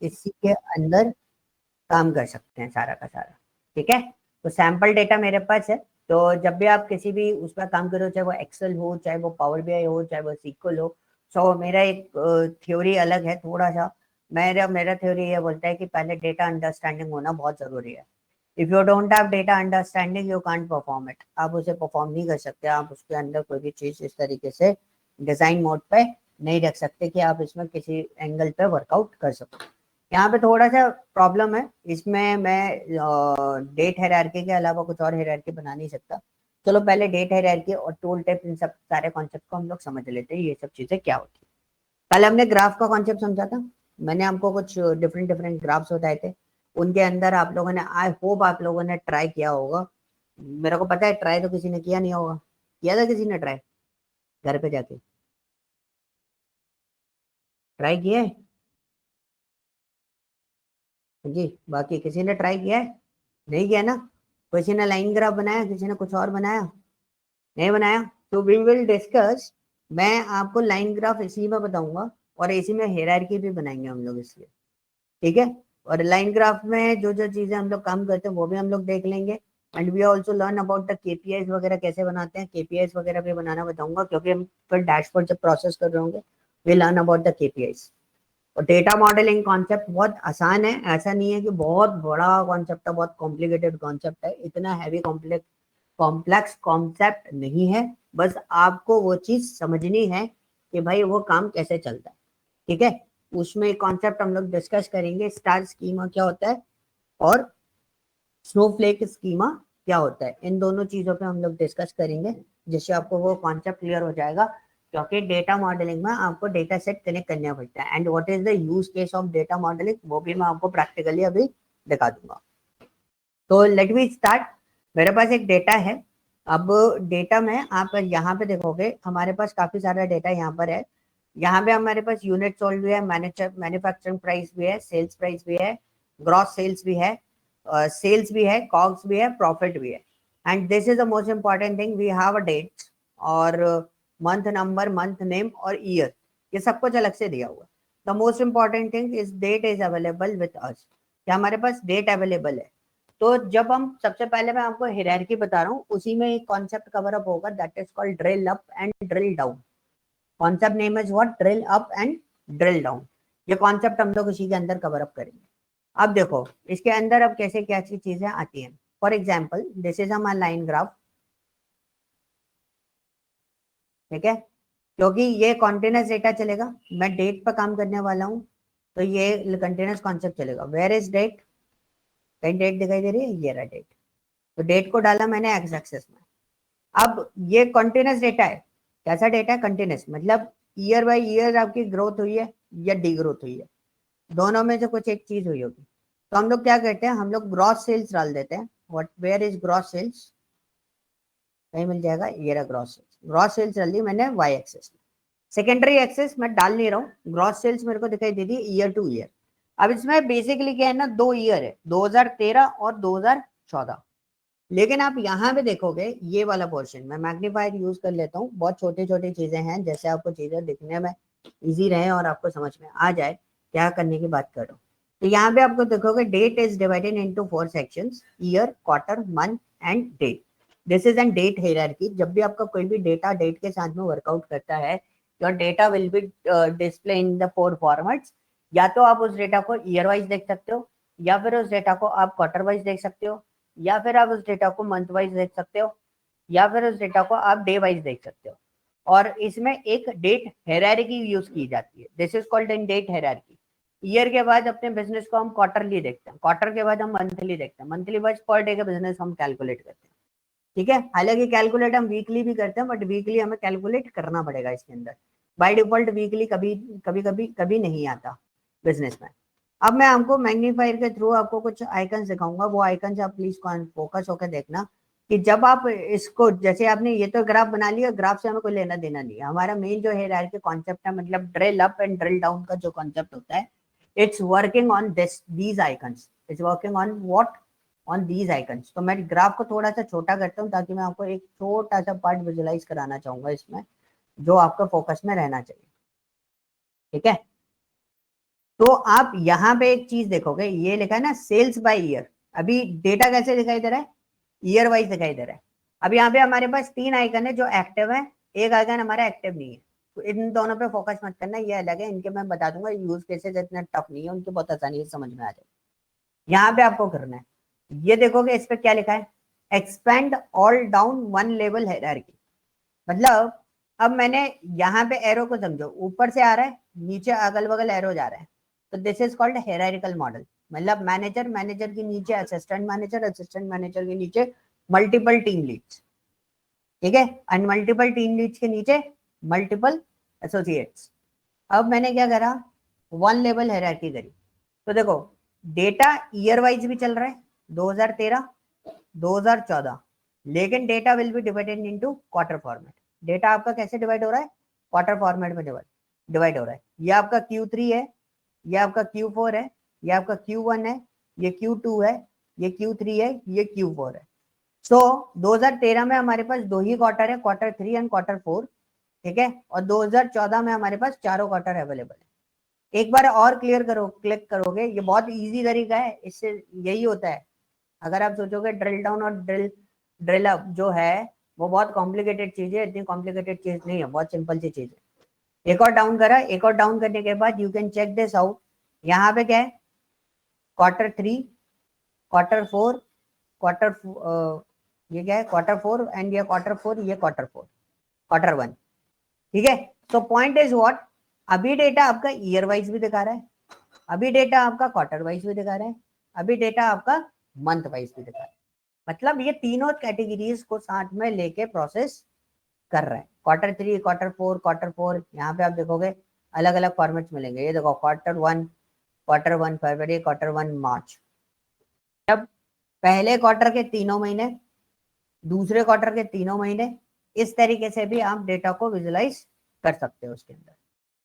इसी के अंदर काम कर सकते हैं सारा का सारा। ठीक है, तो सैंपल डेटा मेरे पास है। तो जब भी आप किसी भी उस पर काम करो, चाहे वो एक्सेल हो, चाहे वो पावर बीआई हो, चाहे वो सीक्वल हो, सो मेरा एक थ्योरी अलग है थोड़ा सा। मेरा मेरा थ्योरी ये बोलता है कि पहले डेटा अंडरस्टैंडिंग होना बहुत जरूरी है। If you don't have data understanding you can't perform it. आप उसे परफॉर्म नहीं कर सकते, आप उसके अंदर कोई भी चीज इस तरीके से डिजाइन मोड पे नहीं रख सकते कि आप इसमें किसी एंगल पे वर्कआउट कर सको। यहाँ पे थोड़ा सा प्रॉब्लम है इसमें, मैं डेट हायरार्की के अलावा कुछ और हायरार्की बना नहीं सकता। चलो पहले डेट हायरार्की और टूल टाइप इन सब सारे कॉन्सेप्ट को हम लोग समझ लेते हैं, ये सब चीजें क्या होती है। कल हमने ग्राफ का कॉन्सेप्ट समझा था, मैंने आपको कुछ डिफरेंट डिफरेंट ग्राफ्स बताए थे। उनके अंदर आप लोगों ने, आई होप आप लोगों ने ट्राई किया होगा। मेरे को पता है ट्राई तो किसी ने किया नहीं होगा, किया था किसी ने ट्राई घर पे जाके? ट्राई किया है जी? बाकी किसी ने ट्राई किया है? नहीं किया ना? किसी ने लाइन ग्राफ बनाया, किसी ने कुछ और बनाया? नहीं बनाया। तो वी विल डिस्कस। मैं आपको लाइन ग्राफ इसी में बताऊंगा और इसी में हायरार्की भी बनाएंगे हम लोग इसलिए। ठीक है, और लाइन ग्राफ में जो जो चीजें हम लोग काम करते हैं वो भी हम लोग देख लेंगे। And we also learn about the KPIs वगैरह कैसे बनाते हैं, केपीआईज वगैरह भी बनाना बताऊंगा, क्योंकि हम फिर डैशबोर्ड जब प्रोसेस कर रहे होंगे we learn about the KPIs. और डेटा मॉडलिंग कॉन्सेप्ट बहुत आसान है, ऐसा नहीं है कि बहुत बड़ा कॉन्सेप्ट है, बहुत कॉम्प्लिकेटेड कॉन्सेप्ट है, इतना हैवी कॉम्प्लेक्स कॉम्प्लेक्स कॉन्सेप्ट नहीं है। बस आपको वो चीज समझनी है कि भाई वो काम कैसे चलता है। ठीक है, उसमें कॉन्सेप्ट हम लोग डिस्कस करेंगे, स्टार स्कीमा क्या होता है और स्नोफ्लेक स्कीमा क्या होता है, इन दोनों चीजों पे हम लोग डिस्कस करेंगे, जिससे आपको वो कॉन्सेप्ट क्लियर हो जाएगा। क्योंकि डेटा मॉडलिंग में आपको डेटा सेट कनेक्ट करना पड़ता है, and what is the use case of data modelling वो भी मैं आपको प्रैक्टिकली अभी दिखा दूंगा। तो लेट मी स्टार्ट। मेरे पास एक डेटा है। अब डेटा में आप यहाँ पे देखोगे हमारे पास काफी सारा डेटा यहाँ पर है। यहाँ पे हमारे पास यूनिट सोल्ड भी है, मैन्युफैक्चरिंग प्राइस भी है, सेल्स प्राइस भी है, ग्रॉस सेल्स भी है, सेल्स भी है, कॉग्स भी है, प्रॉफिट भी है। And this is the most important thing, we have a date और मंथ नंबर, मंथ नेम और ईयर, ये सब कुछ अलग से दिया हुआ है। The most important thing is date is available with us, क्या हमारे पास डेट अवेलेबल है। तो जब हम सबसे पहले मैं आपको हायरार्की बता रहा हूँ, उसी में एक कॉन्सेप्ट कवर अप होगा, that is called drill up and drill down. Concept name is what? Drill up and drill down. ये कॉन्सेप्ट हम लोग इसी के अंदर कवर अप करेंगे। अब देखो इसके अंदर अब कैसे क्या चीजें आती हैं। फॉर एग्जाम्पल दिस इज हमारा लाइन ग्राफ। ठीक है, क्योंकि ये कॉन्टिन्यूस डेटा चलेगा, मैं डेट पर काम करने वाला हूँ, तो ये कंटिन्यूस कॉन्सेप्ट चलेगा। Where is date? कहीं डेट दिखाई दे रही है? ये रहा डेट। तो डेट को डाला मैंने एक्स एक्सेस में। अब ये कंटिन्यूस डेटा है। कैसा डेटा है? कंटिन्यूस, मतलब ईयर बाय ईयर आपकी ग्रोथ हुई है या डी ग्रोथ हुई है, दोनों में से कुछ एक चीज हुई होगी। तो हम लोग क्या करते हैं, हम लोग ग्रॉस सेल्स डाल देते हैं। What, where is gross sales? कहीं मिल जाएगा, ये रहा ग्रॉस सेल्स। ग्रॉस सेल्स डाल दी मैंने वाई एक्सेस में। सेकेंडरी एक्सेस मैं डाल नहीं रहा हूँ, ग्रॉस सेल्स मेरे को दिखाई दे दी ईयर टू ईयर। अब इसमें बेसिकली क्या है ना, 2 ईयर है, 2013 और 2014। लेकिन आप यहाँ पे देखोगे ये वाला पोर्शन, मैं मैग्नीफायर यूज कर लेता हूँ, बहुत छोटी छोटी चीजें हैं, जैसे आपको चीजें दिखने में इजी रहे और आपको समझ में आ जाए क्या करने की बात कर रहा हूँ। तो यहाँ पे आपको देखोगे date is divided into 4 sections, year, quarter, month and date. This is an date hierarchy. जब भी आपका कोई भी डेटा डेट के साथ में वर्कआउट करता है, your data will be display in the 4 formats. या तो आप उस डेटा को ईयर वाइज देख सकते हो, या फिर उस डेटा को आप क्वार्टर वाइज देख सकते हो, या फिर आप उस डेटा को मंथ वाइज देख सकते हो, या फिर उस डेटा को आप डे वाइज देख सकते हो। और इसमें एक डेट हायरार्की यूज की जाती है, this is called in date hierarchy. Year के बाद अपने बिजनेस को हम क्वार्टरली देखते हैं, क्वार्टर के बाद हम मंथली देखते हैं, मंथली वाइज पर डे का बिजनेस हम कैलकुलेट करते हैं। ठीक है, हालांकि कैलकुलेट हम वीकली भी करते हैं, बट वीकली हमें कैलकुलेट करना पड़ेगा इसके अंदर। बाय डिफॉल्ट वीकली कभी कभी कभी कभी नहीं आता बिजनेस में। अब मैं आपको मैग्नीफायर के थ्रू आपको कुछ आइकन दिखाऊंगा, वो आइकन से आप प्लीज फोकस होकर देखना कि जब आप इसको, जैसे आपने ये तो ग्राफ बना लिया, ग्राफ से हमें कोई लेना देना नहीं है, हमारा मेन जो हायरार्की कॉन्सेप्ट है, मतलब drill up and drill down का जो कॉन्सेप्ट होता है, it's working on this these icons, it's working on what, on these icons. तो मैं ग्राफ को थोड़ा सा छोटा करता हूँ ताकि मैं आपको एक छोटा सा पार्ट विजुलाइज कराना चाहूंगा इसमें, जो आपका फोकस में रहना चाहिए। ठीक है, तो आप यहाँ पे एक चीज देखोगे, ये लिखा है ना सेल्स बाय ईयर। अभी डेटा कैसे दिखाई दे रहा है, ईयर वाइज दिखाई दे रहा है। अब यहाँ पे हमारे पास 3 आइकन है जो एक्टिव है, एक आइकन हमारा एक्टिव नहीं है। तो इन दोनों पे फोकस मत करना, ये अलग है, इनके मैं बता दूंगा यूज केसेस इतना टफ नहीं है, उनके बहुत आसानी से समझ में आ जाए। यहाँ पे आपको करना है, ये देखोगे इस पे क्या लिखा है, expand all down one level hierarchy. मतलब अब मैंने यहाँ पे एरो को समझो, ऊपर से आ रहा है, नीचे अगल बगल एरो जा रहा है, तो this is called hierarchical model. मतलब मैनेजर, मैनेजर के नीचे असिस्टेंट मैनेजर, असिस्टेंट मैनेजर के नीचे मल्टीपल टीम लीड्स, ठीक है, एंड मल्टीपल टीम लीड्स के नीचे मल्टीपल एसोसिएट्स। अब मैंने क्या करा, वन लेवल हायरार्की करी। तो देखो डेटा ईयर वाइज भी चल रहा है, 2013 2014, लेकिन data will be divided into quarter format. Data आपका कैसे डिवाइड हो रहा है, क्वार्टर फॉर्मेट में डिवाइड हो रहा है। ये आपका Q3 है, ये आपका Q4 है, ये आपका Q1 है, ये Q2 है, ये Q3 है, ये Q4 है। सो 2013 में हमारे पास 2 ही क्वार्टर है, क्वार्टर 3 एंड क्वार्टर 4, ठीक है, और 2014 में हमारे पास चारों क्वार्टर अवेलेबल है। एक बार और क्लियर करो, क्लिक करोगे, ये बहुत इजी तरीका है, इससे यही होता है। अगर आप सोचोगे ड्रिल डाउन और ड्रिल अप जो है वो बहुत कॉम्प्लिकेटेड चीज है, इतनी कॉम्प्लिकेटेड चीज नहीं है, बहुत सिंपल सी चीज है। एक और डाउन करा, एक और डाउन करने के बाद you can check this out. यहाँ पे क्या है, क्वार्टर 3, क्वार्टर 4, क्वार्टर, ये क्या है, क्वार्टर 4 एंड ये क्वार्टर 4, ये क्वार्टर 4, क्वार्टर 1, ठीक है। तो पॉइंट इज व्हाट, अभी डेटा आपका ईयर वाइज भी दिखा रहा है, अभी डेटा आपका क्वार्टर वाइज भी दिखा रहा है, अभी डेटा आपका मंथ वाइज भी दिखा रहा है। मतलब ये तीनों कैटेगरीज को साथ में लेके प्रोसेस कर रहा है। क्वार्टर 3, क्वार्टर 4, क्वार्टर 4, यहाँ पे आप देखोगे अलग अलग फॉर्मेट्स मिलेंगे। ये देखो क्वार्टर 1 फरवरी, क्वार्टर 1 मार्च। अब पहले क्वार्टर के तीनों महीने, दूसरे क्वार्टर के तीनों महीने, इस तरीके से भी आप डेटा को विजुलाइज कर सकते हो उसके अंदर,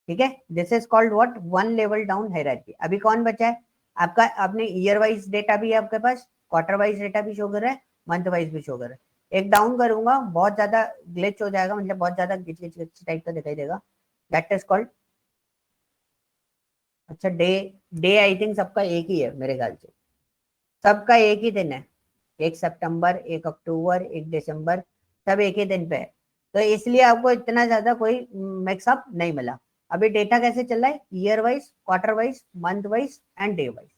ठीक है। This is called what, one level down hierarchy. अभी कौन बचा है आपका, आपने ईयर वाइज डेटा भी है आपके पास, क्वार्टर वाइज डेटा भी शो कर रहा है, मंथ वाइज भी शो कर रहा है। एक डाउन करूंगा बहुत ज्यादा ग्लिच हो जाएगा, मतलब बहुत ज्यादा गिच गिच गिच टाइप का दिखाई देगा, दैट इज कॉल्ड, अच्छा डे, डे आई थिंक सबका एक ही है मेरे ख्याल से, सबका एक ही दिन है, 1 सितंबर, 1 अक्टूबर, 1 दिसंबर, सब एक ही दिन पे है। तो इसलिए आपको इतना ज्यादा कोई मिक्सअप नहीं मिला। अभी डेटा कैसे चल रहा है, year wise, quarter wise, month wise and day wise,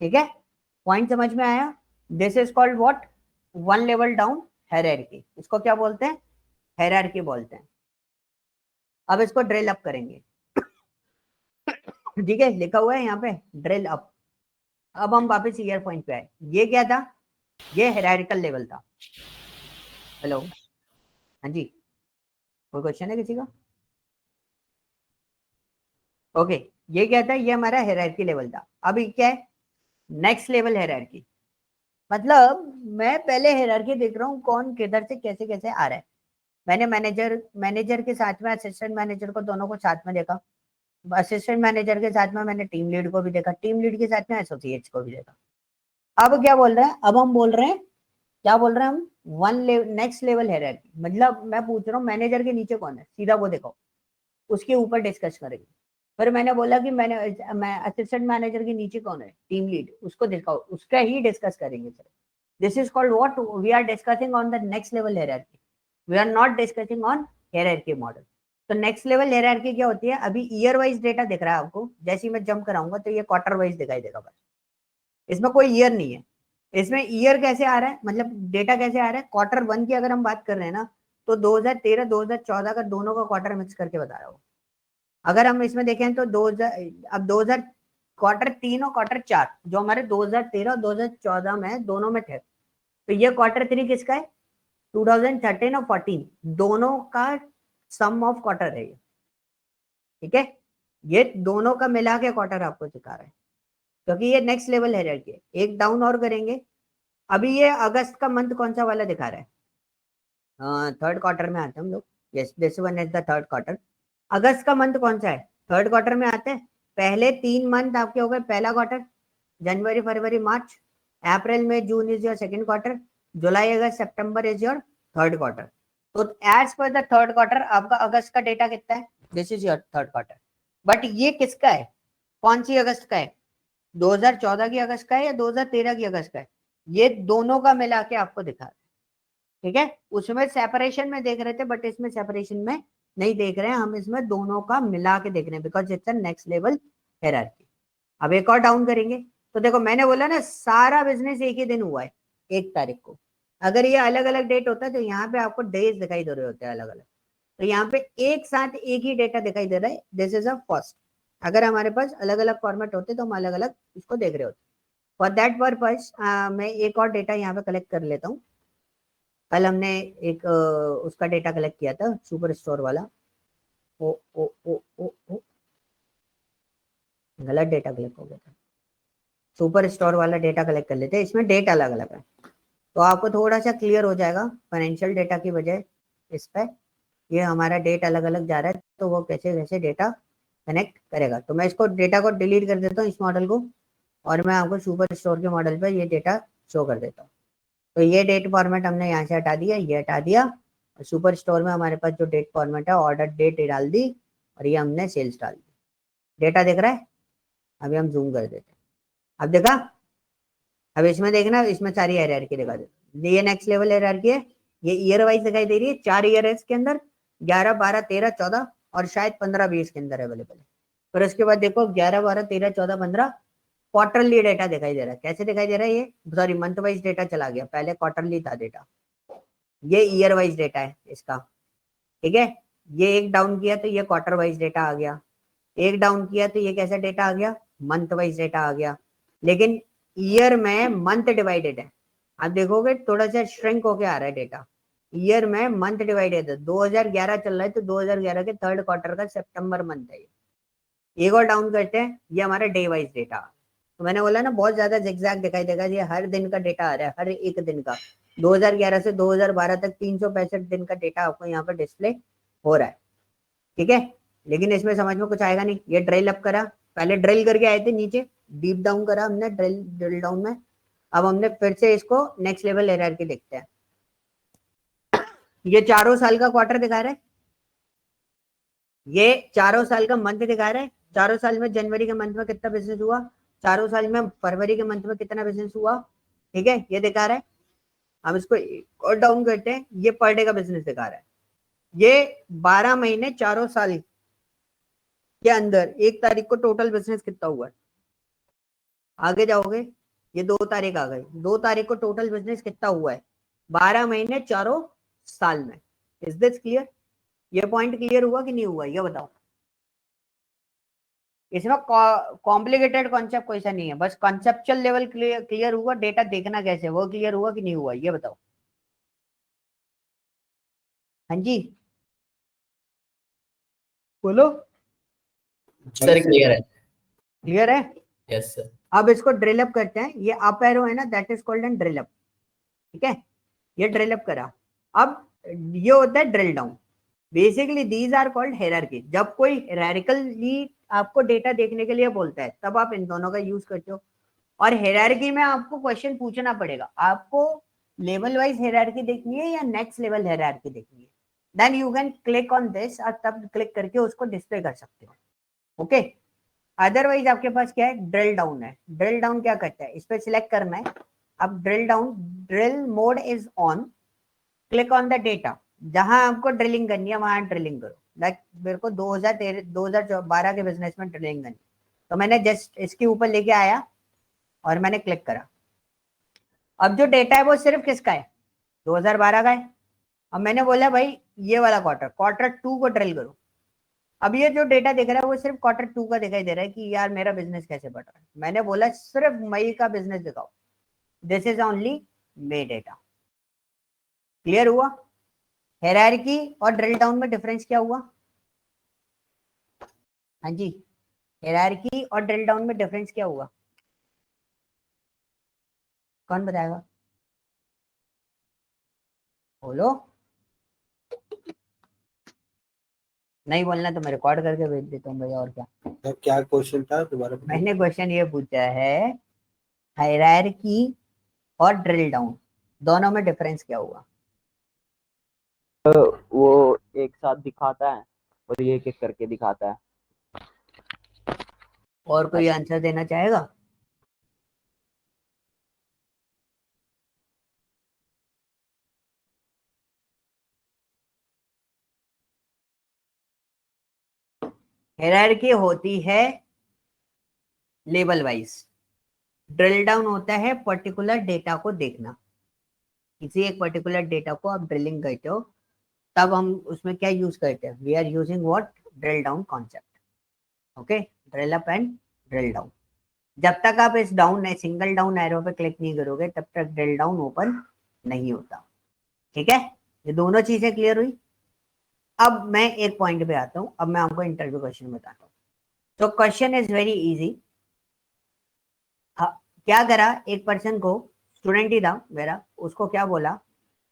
ठीक है। पॉइंट समझ में आया, this is called what, one level down hierarchy. इसको क्या बोलते हैं, हायरार्की बोलते हैं। अब इसको ड्रिल अप करेंगे, ठीक है, लिखा हुआ है यहाँ पे ड्रिल अप। अब हम वापस ईयर पॉइंट पे आए, ये क्या था, ये हायरार्किकल लेवल था। हेलो, हाँ जी, कोई क्वेश्चन है किसी का? ओके, ये क्या था, ये हमारा हायरार्की लेवल था। अभी क्या है, नेक्स्ट लेवल हायरार्की। मतलब मैं पहले हायरार्की देख रहा हूँ कौन किधर से कैसे कैसे आ रहा है। मैंने मैनेजर के साथ में असिस्टेंट मैनेजर को, दोनों को साथ में देखा। असिस्टेंट मैनेजर के साथ में मैंने टीम लीड को भी देखा, टीम लीड के साथ में एसोसिएट्स को भी देखा। अब क्या बोल रहे हैं, अब हम बोल रहे हैं, क्या बोल रहे हैं हम, one level, next level hierarchy. मतलब मैं पूछ रहा हूँ मैनेजर के नीचे कौन है, सीधा वो देखो, उसके ऊपर डिस्कस करेंगे। फिर मैंने बोला कि मैं असिस्टेंट मैनेजर के नीचे कौन है, टीम लीड, उसको दिखाओ, उसका ही डिस्कस करेंगे sir. This is called what, we are discussing on the next level hierarchy, we are not discussing on hierarchy model. तो नेक्स्ट लेवल हायरार्की क्या होती है, अभी ईयर वाइज डेटा दिख रहा है आपको, जैसे ही मैं जंप कराऊंगा तो ये क्वार्टर वाइज दिखाई देगा बस, इसमें कोई ईयर नहीं है। इसमें ईयर कैसे आ रहा है, मतलब डेटा कैसे आ रहा है, क्वार्टर 1 की अगर हम बात कर रहे हैं ना, तो 2013 2014 का दोनों का क्वार्टर मिक्स करके बता रहा हूँ। अगर हम इसमें देखें तो 2000, अब 2000 क्वार्टर 3 और क्वार्टर 4 जो हमारे 2013 और 2014 में दोनों में थे, तो ये क्वार्टर 3 किसका है, 2013 और 14 दोनों का सम ऑफ क्वार्टर है ये, ठीक है। ये दोनों का मिला के क्वार्टर आपको दिखा रहा है, क्योंकि ये नेक्स्ट लेवल हायरार्की है। एक डाउन और करेंगे, अभी ये अगस्त का मंथ कौन सा वाला दिखा रहा है, थर्ड क्वार्टर में आते हैं हम लोग, yes this one is the third quarter. अगस्त का मंथ कौन सा है, थर्ड क्वार्टर में आते हैं। पहले 3 मंथ आपके हो गए पहला क्वार्टर, जनवरी फरवरी मार्च, अप्रैल मई जून इज योर सेकंड क्वार्टर, जुलाई अगस्त सितंबर इज योर थर्ड क्वार्टर। तो as per the third quarter आपका अगस्त का डेटा कितना है, this is your third quarter. But ये किसका है, कौन सी अगस्त का है, 2014 की अगस्त का है या 2013 की अगस्त का है, ये दोनों का मिला के आपको दिखा रहा है। ठीक है, उसमें सेपरेशन में देख रहे थे बट इसमें सेपरेशन में नहीं देख रहे हैं, हम इसमें दोनों का मिला के देख रहे हैं because it's next level hierarchy. अब एक और डाउन करेंगे तो देखो मैंने बोला ना सारा बिजनेस एक ही दिन हुआ है, 1 तारीख को। अगर ये अलग अलग डेट होता है तो यहाँ पे आपको डेज दिखाई दे रहे होते हैं अलग अलग, तो यहाँ पे एक साथ एक ही डेटा दिखाई दे रहा है, दिस इज अ फर्स्ट। अगर हमारे पास अलग अलग फॉर्मेट होते तो हम अलग अलग इसको देख रहे होते। फॉर दैट पर्पज मैं एक और डेटा यहाँ पे कलेक्ट कर लेता हूँ। कल हमने एक उसका डेटा कलेक्ट किया था सुपर स्टोर वाला, ओ ओ ओ ओ ओ गलत डेटा कलेक्ट हो गया था। सुपर स्टोर वाला डेटा कलेक्ट कर लेते हैं, इसमें डेट अलग अलग है तो आपको थोड़ा सा क्लियर हो जाएगा फाइनेंशियल डेटा की बजाय इस पे ये हमारा डेट अलग अलग जा रहा है तो वो कैसे कैसे डेटा कनेक्ट करेगा। तो मैं इसको डेटा को डिलीट कर देता हूँ इस मॉडल को, और मैं आपको सुपर स्टोर के मॉडल पे ये डेटा शो कर देता हूँ। तो ये डेट फॉर्मेट हमने यहाँ से हटा दिया, ये हटा दिया, और सुपर स्टोर में हमारे पास जो डेट फॉर्मेट है ऑर्डर डेट डाल दी और ये हमने सेल्स डाल दी। डेटा दिख रहा है, अभी हम जूम कर देते हैं। अब देखा, अब इसमें देखना इसमें सारी हायरार्की दिखा दे, ये नेक्स्ट लेवल हायरार्की है, ये ईयर वाइज दिखाई दे रही है, 4 ईयर है इसके अंदर, 11 12 13 14 और शायद 15 20 के अंदर अवेलेबल है। फिर उसके बाद देखो 11 12 13 14 15 क्वार्टरली डेटा दिखाई दे रहा है। कैसे दिखाई दे रहा है, ये सॉरी मंथ वाइज डेटा चला गया, पहले क्वार्टरली था डेटा, ये ईयर वाइज डेटा है इसका। ठीक है, ये एक डाउन किया तो ये क्वार्टर वाइज डेटा आ गया, एक डाउन किया तो ये कैसा डेटा आ गया, मंथ वाइज डेटा आ गया। लेकिन ईयर में मंथ डिवाइडेड है, आप देखोगे थोड़ा सा श्रिंक होके आ रहा है डेटा, ईयर में मंथ डिवाइडेड है। 2011 चल रहा है तो 2011 के थर्ड क्वार्टर का सितंबर मंथ है ये। एक और डाउन करते हैं, ये हमारा डे वाइज डेटा। तो मैंने बोला ना बहुत ज्यादा जिगजैग दिखाई देगा, ये हर दिन का डेटा आ रहा है, हर एक दिन का, 2011 से 2012 तक 365 दिन का डेटा आपको यहाँ पर डिस्प्ले हो रहा है। ठीक है, लेकिन इसमें समझ में कुछ आएगा नहीं, ये ड्रिल अप करा, पहले ड्रिल करके आए थे नीचे, डीप डाउन करा हमने ड्रिल डाउन में, अब हमने फिर से इसको नेक्स्ट लेवल हायरार्की देखते हैं। ये चारों साल का क्वार्टर दिखा रहा है, ये चारों साल का मंथ दिखा रहा है, चारों साल में जनवरी के मंथ में कितना बिजनेस हुआ, चारों साल में फरवरी के मंथ में कितना बिजनेस हुआ। ठीक है, ये दिखा रहा है। हम इसको और डाउन करते हैं, ये पर डे का बिजनेस दिखा रहा है, ये 12 महीने चारों साल के अंदर 1 तारीख को टोटल बिजनेस कितना हुआ है। आगे जाओगे, ये 2 तारीख आ गई, 2 तारीख को टोटल बिजनेस कितना हुआ है 12 महीने चारों साल में। इज दिस क्लियर, ये पॉइंट क्लियर हुआ कि नहीं हुआ, ये बताओ। इसमें कॉम्प्लिकेटेड कॉन्सेप्ट कोई सा नहीं है, बस कॉन्सेप्चुअल लेवल क्लियर हुआ, डेटा देखना कैसे वो क्लियर हुआ कि नहीं हुआ, ये बताओ। हाँ जी बोलो। सर क्लियर है, क्लियर है, यस सर। अब इसको ड्रिल अप करते हैं, ये अप एरो है ना, that is called an drill up. ठीक है, ये ड्रिल अप करा, अब ये होता है drill down. Basically these are called hierarchy. जब कोई हायरार्किकली आपको डेटा देखने के लिए बोलता है तब आप इन दोनों का यूज करते हो। और हायरार्की में आपको क्वेश्चन पूछना पड़ेगा, आपको लेवल वाइज हायरार्की देखनी है या नेक्स्ट लेवल हायरार्की देखनी है, then you can click on this और तब क्लिक करके उसको डिस्प्ले कर सकते हो। ओके, अदरवाइज आपके पास क्या है, ड्रिल डाउन है। ड्रिल डाउन क्या करता है, इस पर सिलेक्ट करना है, अब drill down, drill mode is on, click on the data, जहां आपको ड्रिलिंग करनी है वहां ड्रिलिंग करो। लाइक मेरे को 2012 के बिजनेस में ड्रिलिंग करनी, तो मैंने जस्ट इसके ऊपर लेके आया और मैंने क्लिक करा। अब जो डेटा है वो सिर्फ किसका है, 2012 का है। अब मैंने बोला भाई ये वाला क्वार्टर, क्वार्टर 2 को ड्रिल करो। अब ये जो डेटा दिख रहा है वो सिर्फ क्वार्टर 2 का दिखाई दे रहा है कि यार मेरा बिजनेस कैसे बढ़ रहा है। मैंने बोला सिर्फ मई का बिजनेस दिखाओ, this is only may data. Clear हुआ, हायरार्की और ड्रिल डाउन में डिफरेंस क्या हुआ। हाँ जी, हायरार्की और ड्रिल डाउन में डिफरेंस क्या हुआ, कौन बताएगा, बोलो। नहीं बोलना तो मैं रिकॉर्ड करके भेज देता हूँ भाई, और क्या। तो क्या क्वेश्चन था दोबारा बताइए। मैंने क्वेश्चन ये पूछा है हायरार्की और ड्रिल डाउन दोनों में डिफरेंस क्या हुआ। वो एक साथ दिखाता है और ये एक एक करके दिखाता है। और कोई आंसर देना चाहेगा? हायरार्की होती है लेवल वाइज, ड्रिल डाउन होता है पर्टिकुलर डेटा को देखना। किसी एक पर्टिकुलर डेटा को आप ड्रिलिंग करते हो, तब हम उसमें क्या यूज करते हैं? We are using what? Drill down concept. Okay, drill up and drill down. जब तक आप इस डाउन सिंगल डाउन एरो पे क्लिक नहीं करोगे तब तक ड्रिल डाउन ओपन नहीं होता। ठीक है, ये दोनों चीजें क्लियर हुई। अब मैं एक पॉइंट पे आता हूं, अब मैं आपको इंटरव्यू क्वेश्चन बताता हूँ। तो क्वेश्चन इज वेरी इजी। क्या करा, एक पर्सन को, स्टूडेंट ही था मेरा, उसको क्या बोला,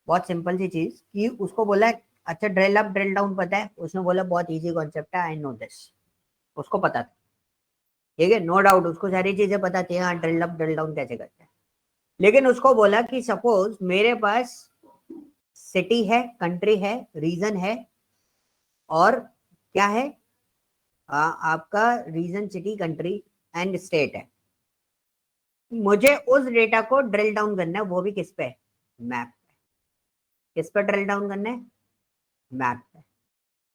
बहुत सिंपल सी चीज, कि उसको बोला अच्छा ड्रिल अप ड्रिल डाउन पता है? उसने बोला बहुत इजी कॉन्सेप्ट है, आई नो दिस। उसको पता था, ठीक है, नो डाउट उसको सारी चीजें पता थी, हाँ ड्रिल अप ड्रिल डाउन कैसे करते हैं। लेकिन उसको बोला कि सपोज मेरे पास सिटी है, कंट्री है, रीजन है, और क्या है, आपका region, city, country and state है। मुझे उस डेटा को ड्रिल डाउन करना है, वो भी किस पे? मैप पे। किस पे ड्रिल डाउन करना है? मैप पे।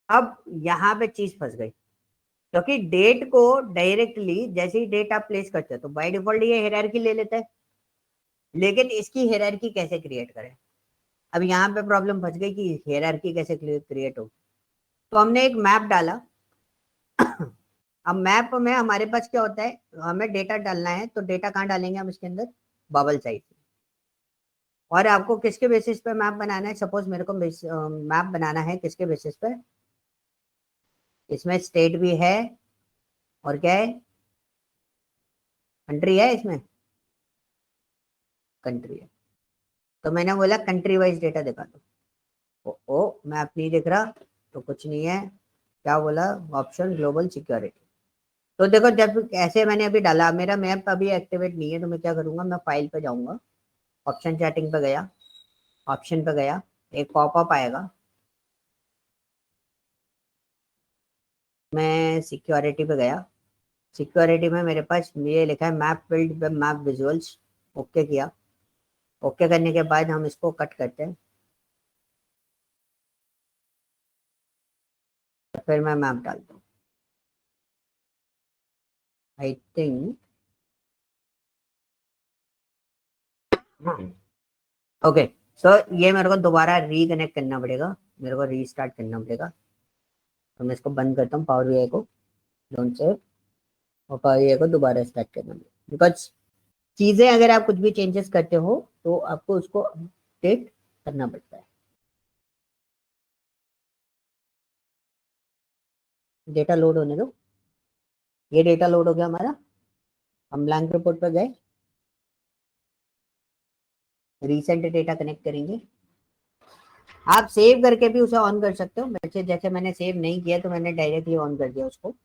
अब यहाँ पे चीज फंस गई, क्योंकि डेट को डायरेक्टली जैसे ही डेट आप प्लेस करते हो तो बाय डिफॉल्ट ये हायरार्की ले लेता है, लेकिन इसकी हायरार्की कैसे क्रिएट करें? अब यहाँ पे प्रॉब्लम फंस गई कि हायरार्की कैसे क्रिएट हो। तो हमने एक मैप डाला। अब मैप में हमारे पास क्या होता है, हमें डेटा डालना है, तो डेटा कहाँ डालेंगे हम इसके अंदर? Bubble size. और आपको किसके बेसिस पे मैप बनाना है? सपोज मेरे को मैप बनाना है किसके बेसिस पे? इसमें स्टेट भी है, और क्या है, कंट्री है, इसमें कंट्री है। तो मैंने बोला कंट्री वाइज डेटा दिखा दो। ओ मैप नहीं दिख रहा, तो कुछ नहीं है, क्या बोला, ऑप्शन ग्लोबल सिक्योरिटी। तो देखो, जब ऐसे मैंने अभी डाला, मेरा मैप अभी एक्टिवेट नहीं है, तो मैं क्या करूंगा, मैं फाइल पे जाऊंगा, ऑप्शन चैटिंग पे गया, ऑप्शन पे गया, एक पॉपअप आएगा, मैं सिक्योरिटी पे गया। सिक्योरिटी में मेरे पास ये लिखा है map build web map visuals. Okay किया। ओके करने के बाद हम इसको कट करते हैं, फिर मैं मैप डालता हूँ। I think okay. सो ये मेरे को दोबारा रिकनेक्ट करना पड़ेगा, मेरे को रीस्टार्ट करना पड़ेगा। तो मैं इसको बंद करता हूँ पावर वीआई को, डोंट सेव, और पावर वीआई को दोबारा स्टार्ट करना पड़ेगा, बिकॉज चीजें अगर आप कुछ भी चेंजेस करते हो तो आपको उसको अपडेट करना पड़ता है। डेटा लोड होने दो। ये डेटा लोड हो गया हमारा, हम ब्लैंक रिपोर्ट पर गए, रिसेंट डेटा कनेक्ट करेंगे। आप सेव करके भी उसे ऑन कर सकते हो, जैसे जैसे मैंने सेव नहीं किया तो मैंने डायरेक्टली ऑन कर दिया उसको।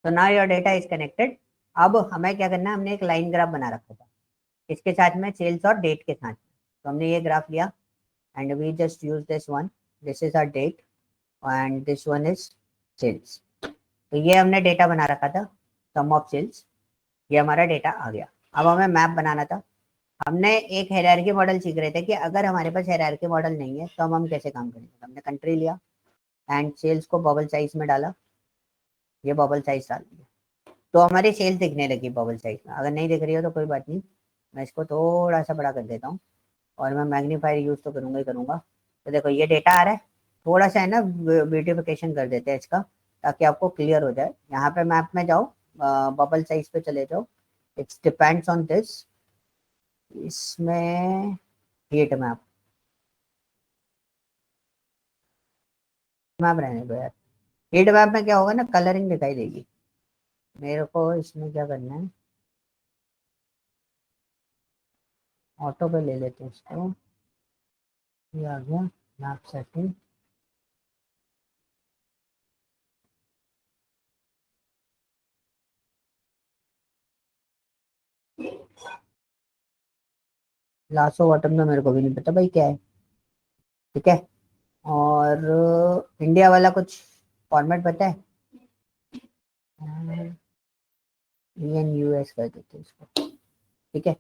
तो now your data is connected. अब हमें क्या करना है, हमने एक लाइन ग्राफ बना रखा था इसके साथ में, सेल्स और डेट के साथ में। तो हमने ये ग्राफ लिया and we just use this one, this is our date and this one is sales. तो ये हमने डेटा बना रखा था, सम ऑफ सेल्स, ये हमारा डेटा आ गया। अब हमें मैप बनाना था। हमने एक हायरार्की मॉडल सीख रहे थे कि अगर हमारे पास हायरार्की मॉडल नहीं है तो हम कैसे काम करेंगे। हमने कंट्री लिया एंड सेल्स को बबल साइज में डाला, ये बबल साइज डाल दिया, तो हमारी सेल्स दिखने लगी बबल साइज में। अगर नहीं दिख रही हो तो कोई बात नहीं, मैं इसको थोड़ा सा बड़ा कर देता हूँ, और मैं मैग्नीफायर यूज तो करूंगा ही करूंगा। तो देखो ये डेटा आ रहा है, थोड़ा सा है ना ब्यूटिफिकेशन कर देते हैं इसका, ताकि आपको क्लियर हो जाए। यहाँ पे मैप में जाओ, बबल साइज पे चले जाओ, इट्स डिपेंड्स ऑन दिस। इसमें हीट मैप, मैप रहने दो यार। हीट मैप में क्या होगा ना, कलरिंग दिखाई देगी। मेरे को इसमें क्या करना है, ऑटो पे ले लेते हैं इसको, ये आ गया मैप सेटिंग। लासो बटन में मेरे को भी नहीं पता भाई क्या है, ठीक है। और इंडिया वाला कुछ फॉर्मेट पता है, यूएस कर देते हैं इसको, ठीक है।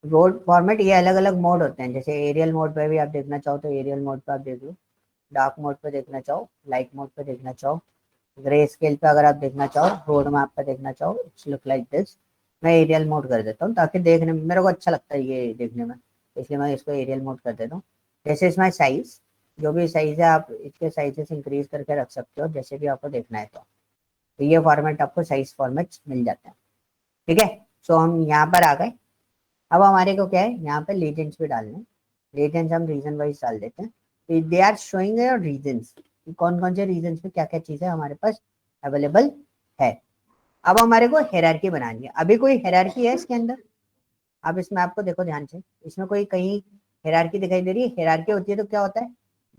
रोड फॉर्मेट ये अलग अलग मोड होते हैं, जैसे एरियल मोड पे भी आप देखना चाहो तो एरियल मोड पे आप देख लो, डार्क मोड पे देखना चाहो, लाइट मोड पे देखना चाहो, ग्रे स्केल पे अगर आप देखना चाहो, रोड मैप पे देखना चाहो, इट्स लुक लाइक दिस। मैं एरियल मोड कर देता हूँ ताकि देखने में मेरे को अच्छा लगता है ये देखने में, इसलिए मैं इसको एरियल मोड कर देता हूँ। जैसे इसमें साइज, जो भी साइज है आप इसके साइजेस इंक्रीज करके रख सकते हो जैसे भी आपको देखना है। तो ये फॉर्मेट आपको साइज फॉर्मेट मिल जाता है, ठीक है। सो हम यहाँ पर आ गए। अब हमारे को क्या है, यहाँ पे लीजेंड्स भी डालने हैं। लीजेंड्स हम रीजन वाइज डाल देते हैं, दे आर शोइंग रीजन्स, कौन कौन से रीजन्स में क्या क्या चीजें हमारे पास अवेलेबल है। अब हमारे को हेरारकी बनानी है। अभी कोई हेरारकी है इसके अंदर, आप इस मैप को देखो ध्यान से, इसमें कोई कहीं हेरारकी दिखाई दे रही है? हेरारकी होती है तो क्या होता है,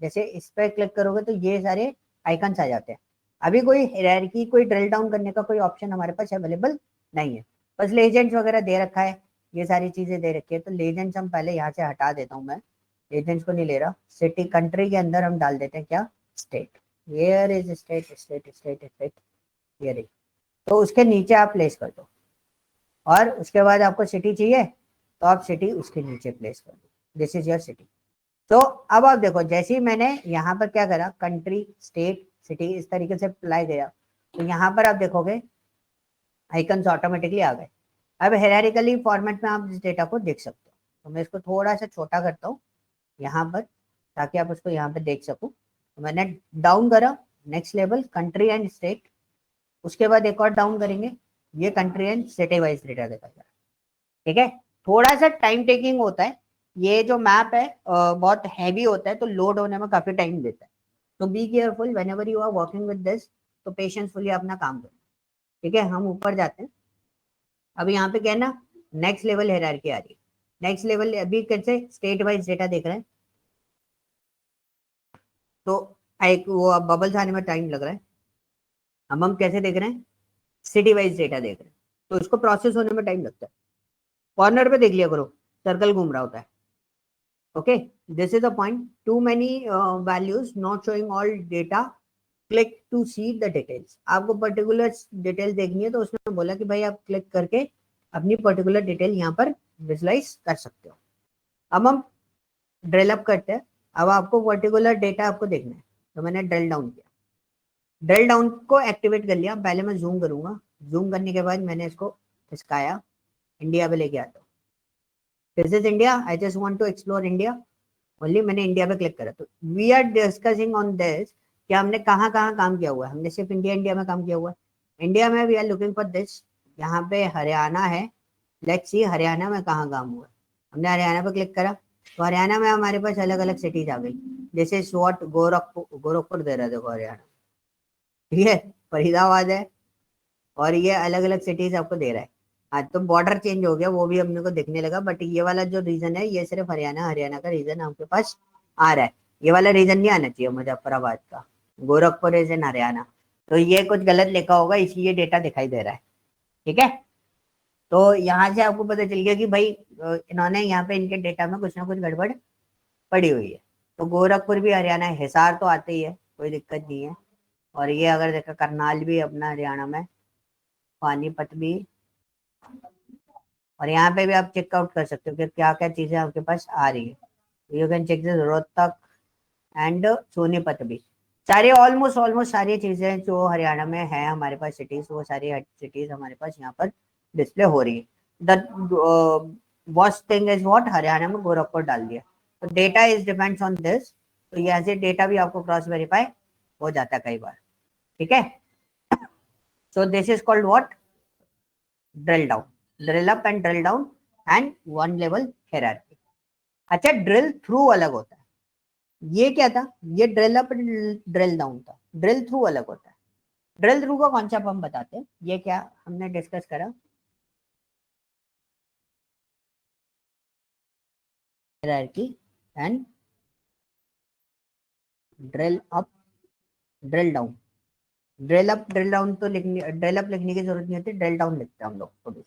जैसे इस पर क्लिक करोगे तो ये सारे आइकन्स आ जाते हैं। अभी कोई हेरारकी, कोई ड्रिल डाउन करने का कोई ऑप्शन हमारे पास अवेलेबल नहीं है, बस लेजेंड्स वगैरह दे रखा है, ये सारी चीजें दे रखी है। तो लेजेंड्स हम पहले यहाँ से हटा देता हूँ, मैं लेजेंड्स को नहीं ले रहा। सिटी कंट्री के अंदर हम डाल देते हैं क्या, state, where is state, state state state, ये रही। तो उसके नीचे आप प्लेस कर दो, और उसके बाद आपको सिटी चाहिए तो आप सिटी उसके नीचे प्लेस कर दो, दिस इज योर सिटी। तो अब आप देखो, जैसे ही मैंने यहाँ पर क्या करा, कंट्री स्टेट सिटी इस तरीके से अप्लाई किया, तो यहाँ पर आप देखोगे आइकन्स ऑटोमेटिकली आ गए। अब हेरारिकली फॉर्मेट में आप इस डेटा को देख सकते हो। तो मैं इसको थोड़ा सा छोटा करता हूँ यहाँ पर, ताकि आप उसको यहाँ पे देख सको। तो मैंने डाउन करा, next level country and state, उसके बाद एक और डाउन करेंगे, ये country and city wise data देखा जाए, ठीक है। थोड़ा सा टाइम टेकिंग होता है, ये जो मैप है बहुत हैवी होता है, तो लोड होने में काफी टाइम देता है। तो be careful whenever you are working with this, तो पेशेंसफुली अपना काम करो, ठीक है। हम ऊपर जाते हैं। अब यहाँ पे क्या है ना, नेक्स्ट लेवल हायरार्की आ रही है। नेक्स्ट लेवल अभी कैसे स्टेट वाइज डेटा देख रहे हैं, तो एक वो अब बबल्स आने में टाइम लग रहा है। अब हम कैसे देख रहे हैं, सिटी वाइज डेटा देख रहे हैं, तो इसको प्रोसेस होने में टाइम लगता है। कॉर्नर पे देख लिया करो, सर्कल घूम रहा होता है, okay. This is the point, too many values not showing all data, click to see the details. आपको पर्टिकुलर डिटेल देखनी है तो उसने बोला कि भाई आप क्लिक करके अपनी पर्टिकुलर डिटेल यहाँ पर विजुलाइज कर सकते हो। अब हम ड्रिल अप करते हैं। अब आपको पर्टिकुलर डेटा आपको देखना है, तो मैंने ड्रिल डाउन किया, ड्रिल डाउन को एक्टिवेट कर लिया। पहले मैं जूम करूंगा, जूम करने के बाद मैंने इसको खिसकाया, इंडिया पे लेके आता हूँ। This is India, I just want to explore India only, मैंने इंडिया पे क्लिक करा। तो we are discussing on this कि हमने कहाँ कहाँ काम किया हुआ है। हमने सिर्फ इंडिया इंडिया में काम किया हुआ है। इंडिया में we are looking for this, यहाँ पे हरियाणा है, लेट्स सी हरियाणा में कहाँ काम हुआ है। हमने हरियाणा पे क्लिक करा, तो हरियाणा में हमारे पास अलग अलग सिटीज आ गई, जैसे स्वॉट गोरखपुर, गोरखपुर दे रहा है देखो हरियाणा, ठीक है, फरीदाबाद है, और ये अलग अलग सिटीज आपको दे रहा है। आज तो बॉर्डर चेंज हो गया, वो भी हमने को दिखने लगा, बट ये वाला जो रीजन है ये सिर्फ हरियाणा, हरियाणा का रीजन आपके पास आ रहा है। ये वाला रीजन नहीं आना चाहिए मुजफ्फराबाद का, गोरखपुर इज इन हरियाणा। तो ये कुछ गलत लिखा होगा इसलिए डेटा दिखाई दे रहा है, ठीक है। तो यहाँ से आपको पता चल गया कि भाई इन्होंने यहाँ पे इनके डेटा में कुछ ना कुछ गड़बड़ पड़ी हुई है। तो गोरखपुर भी हरियाणा है, हिसार तो आते ही है, कोई दिक्कत नहीं है। और ये अगर देखा करनाल भी अपना हरियाणा में, पानीपत भी, और यहाँ पे भी आप चेकआउट कर सकते हो कि क्या क्या चीजें आपके पास आ रही है। You can check this, Rohtak and Sonipat भी, सारे ऑलमोस्ट ऑलमोस्ट सारी चीजें जो हरियाणा में है हमारे पास सिटीज, वो सारी सिटीज हमारे पास यहाँ पर डिस्प्ले हो रही है। The worst thing is what, Haryana में गोरखपुर डाल दिया। तो data is depends on this, तो यहाँ से डेटा भी आपको क्रॉस वेरीफाई हो जाता है कई बार, ठीक है। सो this is called what, drill down, drill up and drill down and one level hierarchy. अच्छा, ड्रिल थ्रू अलग होता है, ये क्या था, ये ड्रिल अप ड्रिल डाउन था, ड्रिल थ्रू अलग होता है। ड्रिल थ्रू का कॉन्सेप्ट हम बताते हैं। ये क्या हमने डिस्कस करा, hierarchy and drill up drill down. Drill up drill down तो ड्रिल अप लिखने की जरूरत नहीं होती, ड्रिल डाउन लिखते हैं हम लोग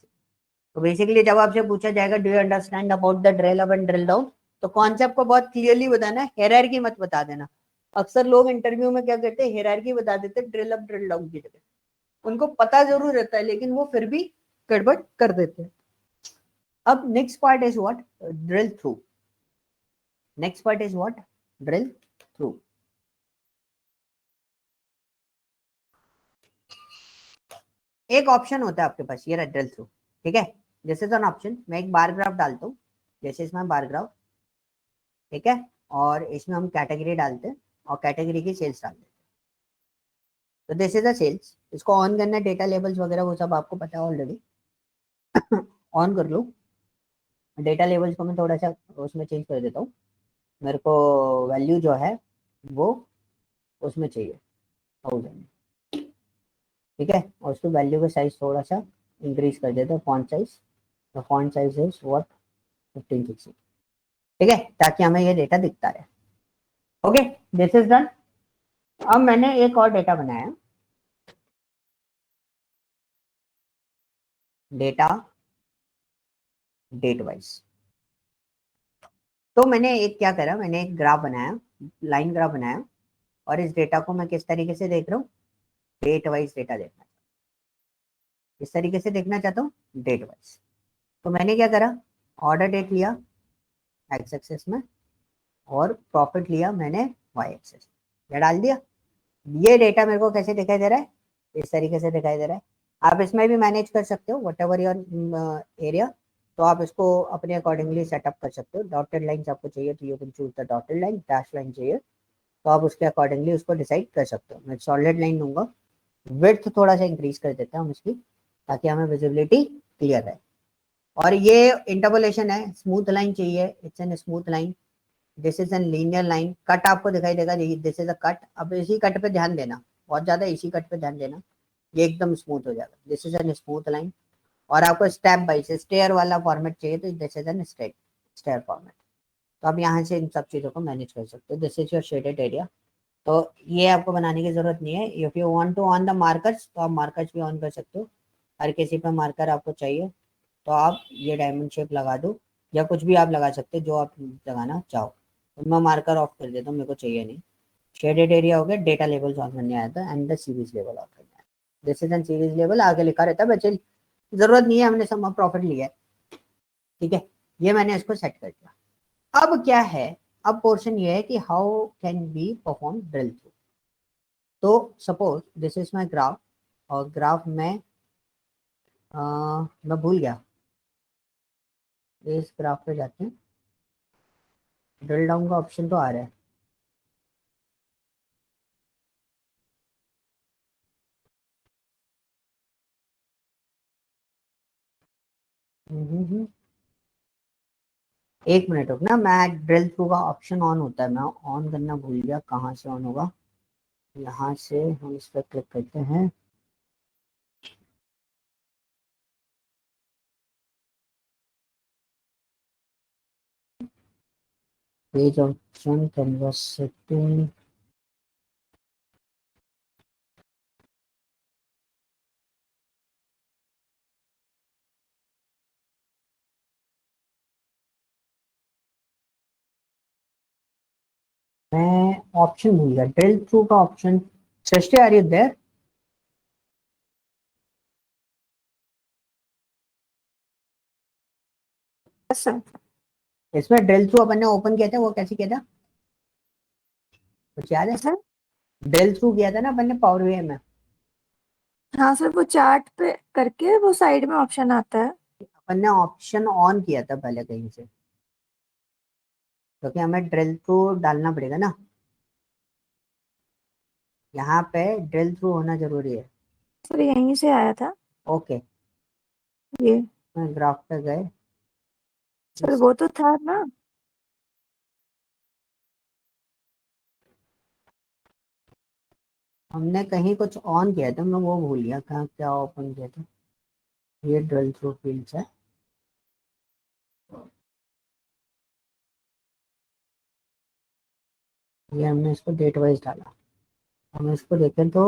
तो बेसिकली जब आपसे पूछा जाएगा do you understand about the drill up and drill down, तो कॉन्सेप्ट को बहुत क्लियरली बताना है, हायरार्की मत बता देना। अक्सर लोग इंटरव्यू में क्या करते हैं, हायरार्की बता देते हैं ड्रिल अप ड्रिल डाउन की जगह, उनको पता जरूर रहता है लेकिन वो फिर भी गड़बड़ कर देते हैं। अब next part is what, drill through. Next part is what, drill through. एक ऑप्शन होता है आपके पास, ये रहा ड्रिल थ्रू, ठीक है। दिस इज एन ऑप्शन, मैं एक बार ग्राफ डालता हूँ, जैसे इसमें बार ग्राफ, ठीक है, और इसमें हम कैटेगरी डालते हैं और कैटेगरी की सेल्स डाल देते हैं। तो दिस इज अ सेल्स, इसको ऑन करना है, डेटा लेबल्स वगैरह वो सब आपको पता है ऑलरेडी। ऑन कर लो, डेटा लेबल्स को मैं थोड़ा सा उसमें चेंज कर देता हूँ, मेरे को वैल्यू जो है वो उसमें चाहिए 1000, ठीक है, और उसको वैल्यू का साइज थोड़ा सा इंक्रीज कर देते हैं, font size, the font size is what 1560, ठीक है, ताकि हमें ये डेटा दिखता है। Okay, this is done. अब मैंने एक और डेटा बनाया, डेटा डेट वाइज। तो मैंने एक क्या करा, मैंने एक ग्राफ बनाया, लाइन ग्राफ बनाया, और इस डेटा को मैं किस तरीके से देख रहा हूँ, डेट वाइज डेटा देखना, इस तरीके से देखना चाहता हूँ, डेट वाइज। तो मैंने क्या करा, ऑर्डर डेट लिया एक्स एक्सेस में और प्रॉफिट लिया मैंने वाई एक्सेस, ये डाल दिया। ये डेटा मेरे को कैसे दिखाई दे रहा है, इस तरीके से दिखाई दे रहा है। आप इसमें भी मैनेज कर सकते हो वट एवर योर एरिया, तो आप इसको अपने अकॉर्डिंगली सेटअप कर सकते हो। डॉटेड लाइन्स आपको चाहिए तो you can choose the dotted line, dash line चाहिए तो आप उसके अकॉर्डिंगली उसको डिसाइड कर सकते हो। मैं सॉलिड लाइन दूंगा, विड्थ थोड़ा सा इंक्रीज कर देता हूँ इसकी, ताकि हमें विजिबिलिटी क्लियर रहे। और ये इंटरपोलेशन है, स्मूथ लाइन चाहिए, it's an smooth line, this is N linear line, cut आपको दिखाई देगा, दिस इज अ कट। अब इसी कट पे ध्यान देना, बहुत ज्यादा इसी कट पे ध्यान देना, ये एकदम स्मूथ हो जाएगा, this is an smooth line. और आपको स्टेप बाई स्टेयर वाला फॉर्मेट चाहिए तो this is an stair format. तो आप यहाँ से इन सब चीजों को मैनेज कर सकते हो। This is your shaded area, तो ये आपको बनाने की जरूरत नहीं है। If you want to on the markers तो आप मार्कर्स भी ऑन कर सकते हो, हर किसी पे मार्कर आपको चाहिए तो आप ये डायमंड शेप लगा दो, या कुछ भी आप लगा सकते हो जो आप लगाना चाहो। तो मैं मार्कर ऑफ कर देता हूँ, मेरे को चाहिए नहीं। शेडेड एरिया हो गया, डेटा लेवल्स ऑन करने आया था and the series level of करना है। This is N series level, आगे लिखा रहता है बच्चे, जरूरत नहीं है, हमने सम प्रॉफिट लिया है, ठीक है। ये मैंने इसको सेट कर दिया। अब क्या है, अब पोर्शन ये है कि how can be perform drill through. तो suppose this is my graph, और ग्राफ में मैं भूल गया, इस ग्राफ पे जाते हैं, ड्रिल डाउन का ऑप्शन तो आ रहा है, एक मिनट रुकना, मैं ड्रिल थ्रू का ऑप्शन ऑन होता है, मैं ऑन करना भूल गया, कहाँ से ऑन होगा, यहाँ से हम इस पर क्लिक करते हैं। पेज ऑप्शन, कैनवास सेटिंग, मैं ऑप्शन भूल गया, ड्रिल थ्रू का option. Srishti are you there? Sir. इसमें ड्रिल थ्रू अपन ने ओपन किया था, वो कैसे किया था, कुछ याद है? सर ड्रिल थ्रू किया था ना अपन ने पावर बीआई में। हाँ सर, वो चार्ट पे करके वो साइड में ऑप्शन आता है। अपन ने ऑप्शन ऑन किया था पहले कहीं से, क्योंकि हमें ड्रिल थ्रू डालना पड़ेगा ना, यहाँ पे ड्रिल थ्रू होना जरूरी है। सर यहीं से आया था ओके, ये। मैं ग्राफ पे गए, सर वो तो था ना। हमने कहीं कुछ ऑन किया था, मैं वो भूल गया कहाँ क्या ओपन किया था। ये ड्रिल थ्रू फील्ड्स है। ये हमने इसको डेट वाइज डाला। हम इसको देखें तो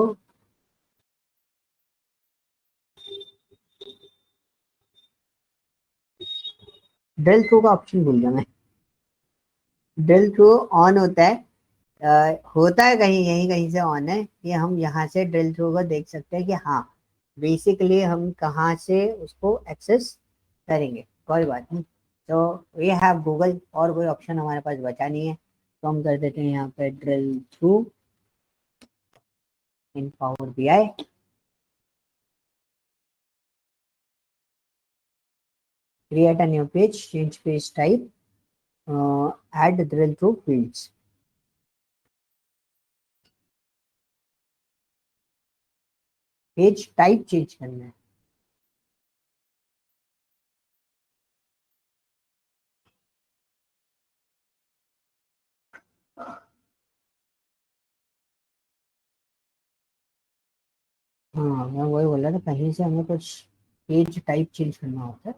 ड्रिल थ्रू का ऑप्शन भूल गया मैं। ड्रिल थ्रू ऑन होता है, होता है कहीं यहीं कहीं से ऑन है। ये हम यहाँ से ड्रिल थ्रू को देख सकते हैं कि हाँ बेसिकली हम कहाँ से उसको एक्सेस करेंगे। कोई बात नहीं, तो वी हैव गूगल, और कोई ऑप्शन हमारे पास बचा नहीं है, तो हम कर देते हैं यहाँ पे drill through in power BI। create a new page, change page type, add drill through fields। Page type change करना है। हाँ मैं वही बोल रहा था, कहीं से हमें कुछ पेज टाइप चेंज करना होता है।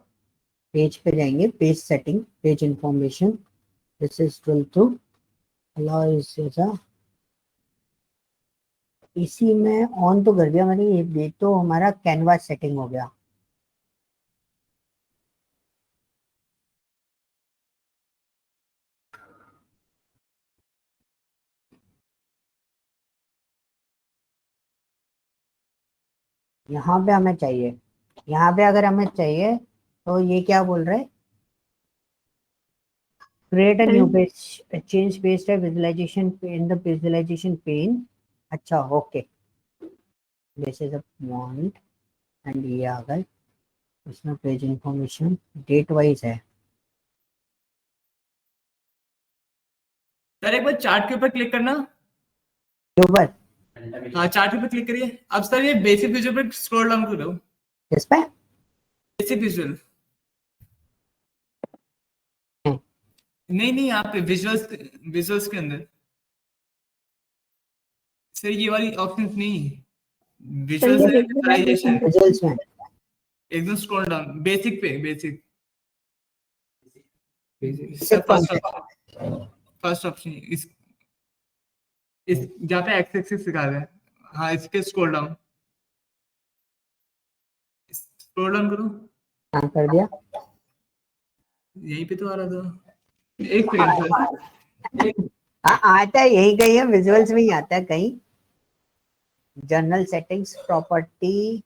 पेज पे जाएंगे, page setting, page information, this is drill through, allow जैसा इसी में ऑन तो कर दिया मैंने। ये तो हमारा कैनवास सेटिंग हो गया। यहाँ पे हमें चाहिए, यहाँ पे अगर हमें चाहिए तो ये क्या बोल रहे हैं, create a new page, change page type, visualization in the visualization pane। अच्छा okay, this is a point and ये आ गए। इसमें पेज इंफॉर्मेशन डेट वाइज है। सर एक बार चार्ट के ऊपर क्लिक करना। के ऊपर हाँ चार्ट के ऊपर क्लिक करिए। अब सर ये बेसिक विजुअल पर स्क्रॉल डाउन करो। किस पे? बेसिक विजुअल नहीं नहीं, यहाँ पे विजुअल्स, विजुअल्स के अंदर सर ये वाली ऑप्शन नहीं, विजुअल्स ये विजुअलाइजेशन रिजल्ट्स में एकदम स्क्रॉल डाउन, बेसिक पे, बेसिक सिर्फ कौन से? फर्स्ट ऑप्शन इस जहाँ पे एक्स एक्सिस दिखा रहा है, हाँ इसके स्क्रॉल डाउन, स्क्रॉल डाउन करो। हाँ कर दिया। यहीं पे तो आ रहा था, एक सेकंड सर। हाँ आता है, यही कहीं है, विजुअल्स में ही आता है कहीं। जनरल सेटिंग्स, प्रॉपर्टी,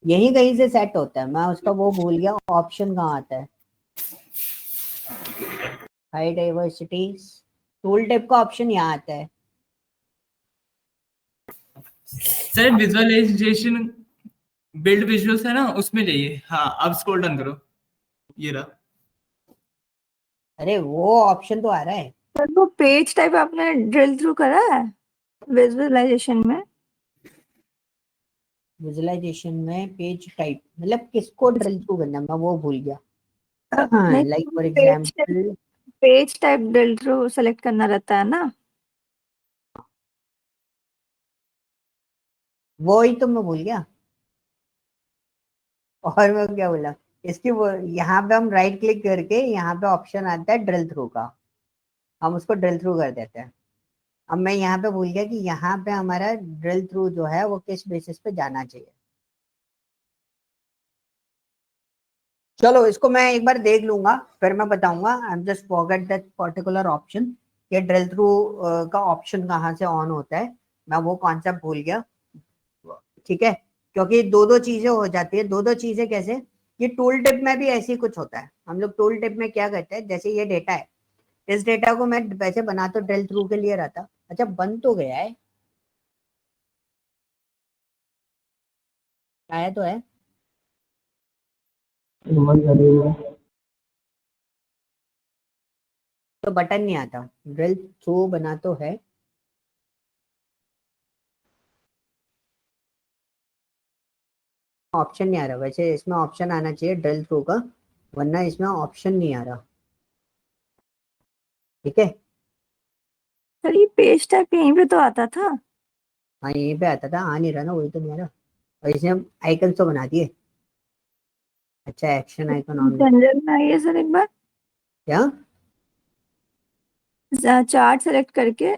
यही कहीं से सेट होता है। मैं उसका वो भूल गया, ऑप्शन कहाँ आता है। हाई डाइवर्सिटी टूल टिप का ऑप्शन यहाँ आता है। सर विजुअलाइजेशन बिल्ड विजुअल्स है ना, उसमें जाइए। हाँ अब स्क्रॉल डाउन करो, ये रहा। अरे वो ऑप्शन तो आ रहा है। सर वो पेज टाइप आपने ड्रिल थ्रू करा है विजुअलाइजेशन में? विजुअलाइजेशन में पेज टाइप मतलब किसको ड्रिल थ्रू करना है, मैं वो भूल गया। नहीं, like for page example page type drill through select करना रहता है ना। वो ही तो मैं भूल गया। और मैं क्या बोला इसकी, वो यहाँ पे हम राइट क्लिक करके यहाँ पे ऑप्शन आता है ड्रिल थ्रू का, हम उसको ड्रिल थ्रू कर देते हैं। अब मैं यहाँ पे भूल गया कि यहाँ पे हमारा ड्रिल थ्रू जो है वो किस बेसिस पे जाना चाहिए। चलो इसको मैं एक बार देख लूंगा, फिर मैं बताऊंगा। I am just forget that particular option, ये ड्रिल थ्रू का ऑप्शन कहाँ से ऑन होता है, मैं वो कॉन्सेप्ट भूल गया। ठीक है, क्योंकि दो दो चीजें हो जाती है। दो दो चीजें कैसे, ये टूल टिप में भी ऐसे ही कुछ होता है। हम लोग टूल टिप में क्या करते हैं, जैसे ये डेटा है, इस डेटा को मैं वैसे बना तो ड्रिल थ्रू के लिए रहता। अच्छा बन तो गया है, आया तो है, तो बटन नहीं आता। ड्रिल थ्रू बना तो है, ऑप्शन नहीं आ रहा। वैसे इसमें ऑप्शन आना चाहिए ड्रिल थ्रू का, वरना इसमें ऑप्शन नहीं आ रहा। ठीक है, सर ये पेज टाइप यहीं पे तो आता था। हाँ यहीं पे आता था, आ नहीं रहा ना, वही तो नहीं आ रहा। और इसने हम आइकन तो बना दिए। अच्छा एक्शन आइकन ऑन जनरल में आइए सर एक बार, क्या? चार्ट सेलेक्ट करके,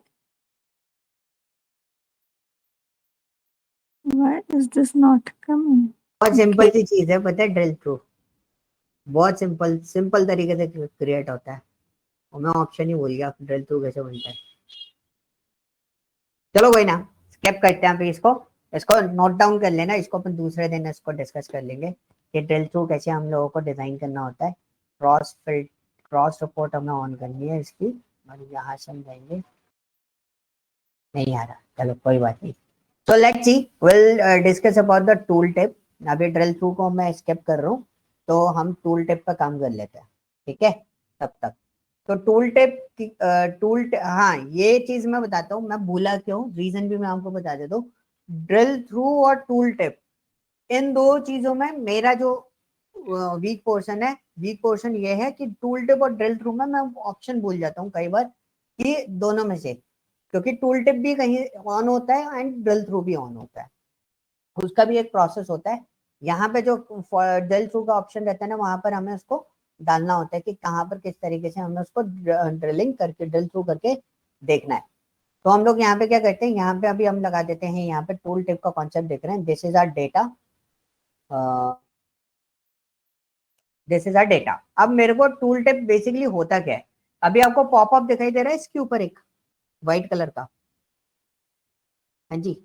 why is this not coming? बहुत सिंपल सी चीज है, पता है, ड्रिल थ्रू बहुत सिंपल सिंपल तरीके से क्रिएट होता है। और मैं ऑप्शन ही भूल गया ड्रिल थ्रू कैसे बनता है। चलो कोई ना, स्किप करते हैं अभी इसको। इसको नोट डाउन कर लेना, इसको अपन दूसरे दिन इसको डिस्कस कर लेंगे कि ड्रिल थ्रू कैसे हम लोगों को डिजाइन करना होता है। क्रॉस रिपोर्ट हमें ऑन करनी है इसकी, और यहाँ से हम जाएंगे। नहीं आ रहा, चलो कोई बात नहीं। So let's see, we'll discuss about the tool tip. अभी ड्रिल थ्रू को मैं स्किप कर रहा हूँ, तो हम टूल टिप पर काम कर लेते हैं, ठीक है तब तक। तो हाँ ये चीज मैं बताता हूँ, मैं भूला क्यों, रीजन भी मैं आपको बता देता हूँ। ड्रिल थ्रू और टूल टिप, इन दो चीजों में मेरा जो वीक पोर्शन है, वीक पोर्शन ये है कि टूल टिप और ड्रिल थ्रू में मैं ऑप्शन भूल जाता हूँ कई बार कि दोनों में से, क्योंकि टूल टिप भी कहीं ऑन होता है एंड ड्रिल थ्रू भी ऑन होता है, उसका भी एक प्रोसेस होता है। यहाँ पे जो ड्रिल थ्रू का ऑप्शन रहता है ना, वहां पर हमें उसको डालना होता है कि कहाँ पर किस तरीके से हमें उसको ड्रिलिंग करके ड्रिल थ्रू करके देखना है। तो हम लोग यहाँ पे क्या करते हैं, यहाँ पे अभी हम लगा देते हैं, यहाँ पे टूल टिप का कॉन्सेप्ट देख रहे हैं, this is our data, this is our data. अब मेरे को टूल टिप बेसिकली होता क्या है, अभी आपको पॉपअप दिखाई दे रहा है इसके ऊपर एक व्हाइट कलर का, हाँ जी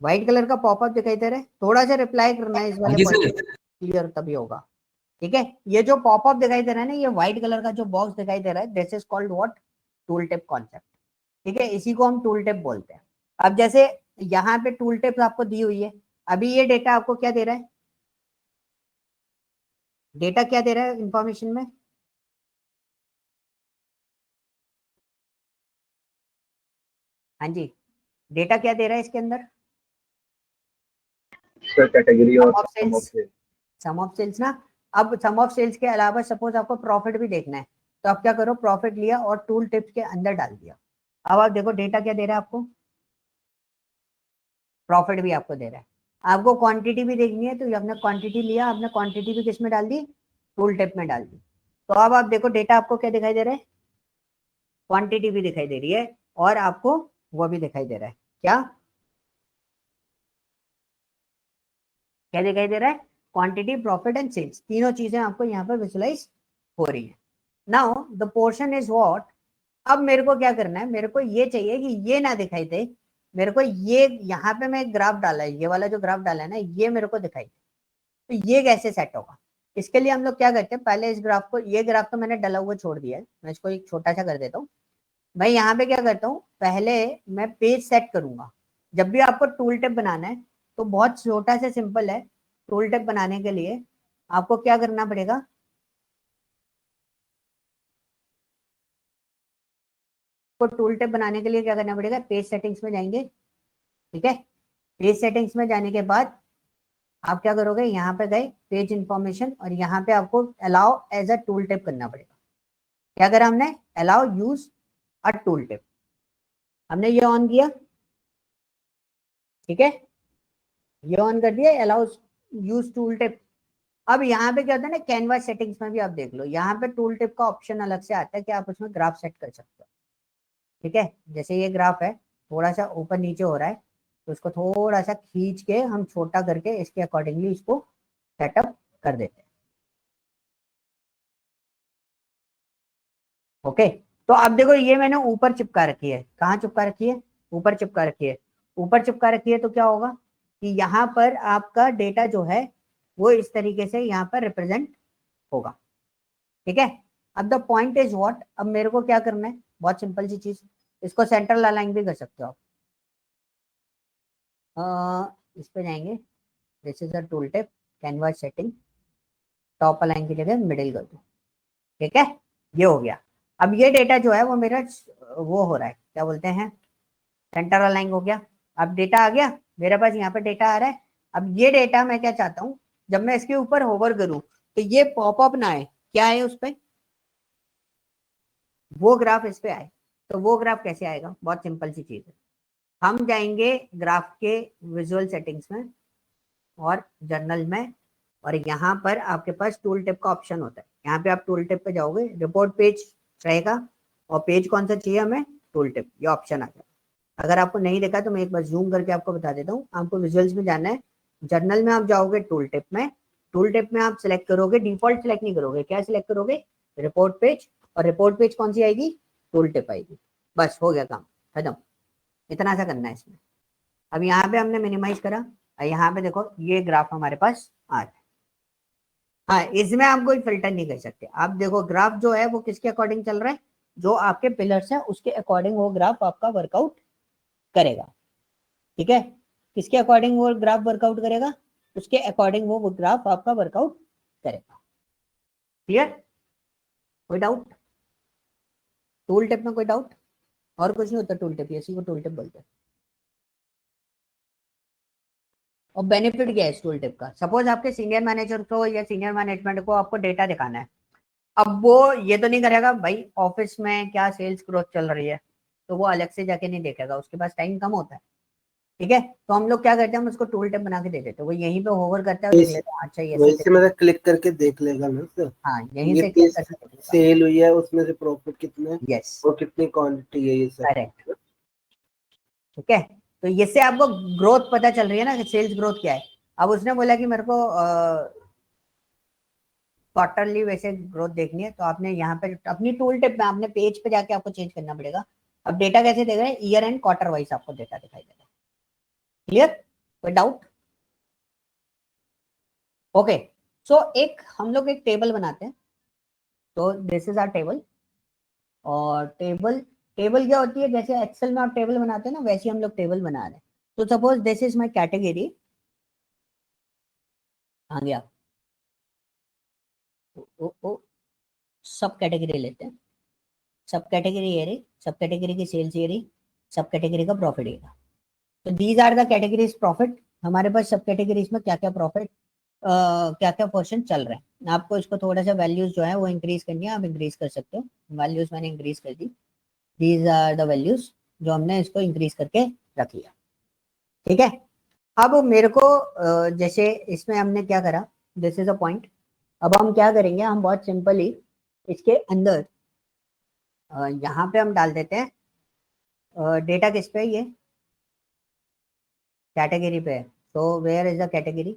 व्हाइट कलर का पॉपअप दिखाई दे रहा है, थोड़ा सा रिप्लाई करना है इस वाले पॉइंट, क्लियर तभी होगा, ठीक है। ये जो पॉपअप दिखाई दे रहा है ना, ये व्हाइट कलर का जो बॉक्स दिखाई दे रहा है, this is called what, tool tip concept, ठीक है, इसी को हम टूल टिप बोलते हैं। अब जैसे यहाँ पे टूल टिप आपको दी हुई है, अभी ये डेटा आपको क्या दे रहा है, डेटा क्या दे रहा है इंफॉर्मेशन में, हाँ जी डेटा क्या दे रहा है इसके अंदर, कैटेगरी और सम ऑफ सेल्स ना। अब सम ऑफ सेल्स के अलावा सपोज आपको प्रॉफिट भी देखना है, तो आप क्या करो, प्रॉफिट लिया और टूल टिप्स के अंदर डाल दिया। अब आप देखो डेटा क्या दे रहा है आपको, प्रॉफिट भी आपको दे रहा है। आपको क्वांटिटी भी देखनी है, तो आपने क्वांटिटी लिया, आपने क्वांटिटी भी किस में डाल दी, टूल टिप में डाल दी। तो अब आप देखो डेटा आपको क्या दिखाई दे रहा है, क्वांटिटी भी दिखाई दे रही है और आपको वो भी दिखाई दे रहा है, क्या क्या दिखाई दे रहा है, क्वांटिटी, प्रॉफिट एंड सेल्स, तीनों चीजें आपको यहाँ पर विजुअलाइज हो रही है। Now the portion is what, अब मेरे को क्या करना है, मेरे को ये चाहिए कि ये ना दिखाई दे, मेरे को ये यहाँ पे मैं एक ग्राफ डाला है, ये वाला जो ग्राफ डाला है ना, ये मेरे को दिखाई दे, तो ये कैसे सेट होगा। इसके लिए हम लोग क्या करते हैं, पहले इस ग्राफ को, ये ग्राफ तो मैंने डला हुआ छोड़ दिया है, मैं इसको एक छोटा सा कर देता हूँ। मैं यहाँ पे क्या करता हूँ, पहले मैं पेज सेट करूंगा। जब भी आपको टूल टिप बनाना है तो बहुत छोटा सा सिंपल है, टूल टिप बनाने के लिए आपको क्या करना पड़ेगा, को टूल टिप बनाने के लिए क्या करना पड़ेगा, पेज सेटिंग्स में जाएंगे, ठीक है। पेज सेटिंग्स में जाने के बाद आप क्या करोगे, यहाँ पे गए पेज इंफॉर्मेशन, और यहाँ पे आपको allow as a tooltip करना पड़ेगा। क्या करा हमने, allow use a tooltip, हमने ये ऑन किया, ठीक है, ये ऑन कर दिया, अलाउ यूज टूल टिप। अब यहाँ पे क्या होता है ना, कैनवास सेटिंग्स में भी आप देख लो, यहाँ पे टूल टिप का ऑप्शन अलग से आता है कि आप उसमें ग्राफ सेट कर सकते हो, ठीक है। जैसे ये ग्राफ है, थोड़ा सा ऊपर नीचे हो रहा है, तो उसको थोड़ा सा खींच के हम छोटा करके इसके अकॉर्डिंगली इसको सेटअप कर देते हैं, ओके। तो अब देखो ये मैंने ऊपर चिपका रखी है, कहाँ चिपका रखी है, ऊपर चिपका रखी है, ऊपर चिपका रखी है, तो क्या होगा कि यहाँ पर आपका डेटा जो है वो इस तरीके से यहाँ पर रिप्रेजेंट होगा, ठीक है। अब द पॉइंट इज व्हाट, अब मेरे को क्या करना है, बहुत सिंपल सी चीज, इसको सेंट्रल अलाइन भी कर सकते हो आप। इस पे जाएंगे, this is a tool tip, canvas setting, top align की जगह मिडिल कर दो, ठीक है, ये हो गया। अब ये डेटा जो है वो मेरा वो हो रहा है, क्या बोलते हैं, सेंटर अलाइन हो गया। अब डेटा आ गया मेरे पास, यहाँ पे डेटा आ रहा है। अब ये डेटा मैं क्या चाहता हूँ, जब मैं इसके ऊपर होवर करूँ तो ये पॉपअप ना आए, क्या है उस पर, वो ग्राफ इस पे आए। तो वो ग्राफ कैसे आएगा, बहुत सिंपल सी चीज है, हम जाएंगे ग्राफ के विजुअल सेटिंग्स में और जर्नल में, और यहाँ पर आपके पास टूल टिप का ऑप्शन होता है। यहाँ पे आप टूल टिप पे जाओगे, रिपोर्ट पेज रहेगा, और पेज कौन सा चाहिए हमें, टूल टिप, ये ऑप्शन आ गया। अगर आपको नहीं देखा तो मैं एक बार जूम करके आपको बता देता हूँ। आपको विजुअल्स में जाना है, जर्नल में आप जाओगे, टूल टिप में, टूल टिप में आप सिलेक्ट करोगे, डिफॉल्ट सिलेक्ट नहीं करोगे, क्या सिलेक्ट करोगे, रिपोर्ट पेज, और रिपोर्ट पेज कौन सी आएगी, टूल टिप आएगी। बस हो गया काम खत्म। इतना सा करना है इसमें। अब यहाँ पे हमने मिनिमाइज करा, और यहाँ पे देखो ये ग्राफ हमारे पास आ रहा है। हाँ, इसमें आप कोई फिल्टर नहीं कर सकते। आप देखो ग्राफ जो है वो किसके अकॉर्डिंग चल रहा है, जो आपके पिलर्स हैं उसके अकॉर्डिंग वो ग्राफ आपका वर्कआउट करेगा। ठीक है, किसके अकॉर्डिंग वो ग्राफ वर्कआउट करेगा, उसके अकॉर्डिंग वो ग्राफ आपका वर्कआउट करेगा। क्लियर, कोई डाउट, टूल टिप में कोई डाउट? और कुछ नहीं होता टूल टिप, इसी को टूल टिप बोलते हैं। और बेनिफिट क्या है इस टूल टिप का, सपोज आपके सीनियर मैनेजर को या सीनियर मैनेजमेंट को आपको डेटा दिखाना है, अब वो ये तो नहीं करेगा भाई ऑफिस में क्या सेल्स ग्रोथ चल रही है, तो वो अलग से जाके नहीं देखेगा, उसके पास टाइम कम होता है। ठीक है, तो हम लोग क्या करते हैं, हम उसको टूल टिप बना के दे देते हैं, वो यहीं पे होवर करता है और देख लेता है, अच्छा ये वैसे मतलब क्लिक करके देख लेगा ना सर। हाँ यहीं ये से click पीस करके देख लेगा। सेल हुई है, उसमें से प्रॉफिट कितना है यस और कितनी क्वांटिटी है, ये सब करेक्ट। ठीक है, तो इससे आपको ग्रोथ पता चल रही है ना कि सेल्स ग्रोथ क्या है। अब उसने बोला कि मेरे को क्वार्टरली वैसे ग्रोथ देखनी है, तो आपने यहाँ पे अपनी टूल टिप में आपने पेज पे जाके आपको चेंज करना पड़ेगा। अब डेटा कैसे देख रहे हैं, ईयर एंड क्वार्टर वाइज आपको डेटा दिखाई देगा। क्लियर, कोई डाउट? ओके, सो एक हम लोग एक टेबल बनाते हैं, तो दिस इज आवर टेबल। और टेबल क्या होती है, जैसे एक्सेल में आप टेबल बनाते हैं ना, वैसे हम लोग टेबल बना रहे हैं। तो suppose this is my category, आ गया सब कैटेगरी लेते हैं, सब कैटेगरी ये रही, सब कैटेगरी की सेल्स ये रही, सब कैटेगरी का प्रॉफिट ये रहा। तो these are the categories profit. हमारे पास सब कैटेगरीज में क्या क्या प्रॉफिट, क्या क्या पोर्शन चल रहा है। आपको इसको थोड़ा सा वैल्यूज जो है वो इंक्रीज करनी है, आप इंक्रीज कर सकते हो। वैल्यूज मैंने इंक्रीज कर दी, दीज आर द वैल्यूज जो हमने इसको इंक्रीज करके रख लिया। ठीक है, अब मेरे को जैसे इसमें हमने क्या करा, दिस इज अ पॉइंट। अब हम क्या करेंगे, हम बहुत सिंपली इसके अंदर यहाँ पे हम डाल देते हैं डेटा किस पे, ये कैटेगरी पे है। तो वेयर इज द कैटेगरी।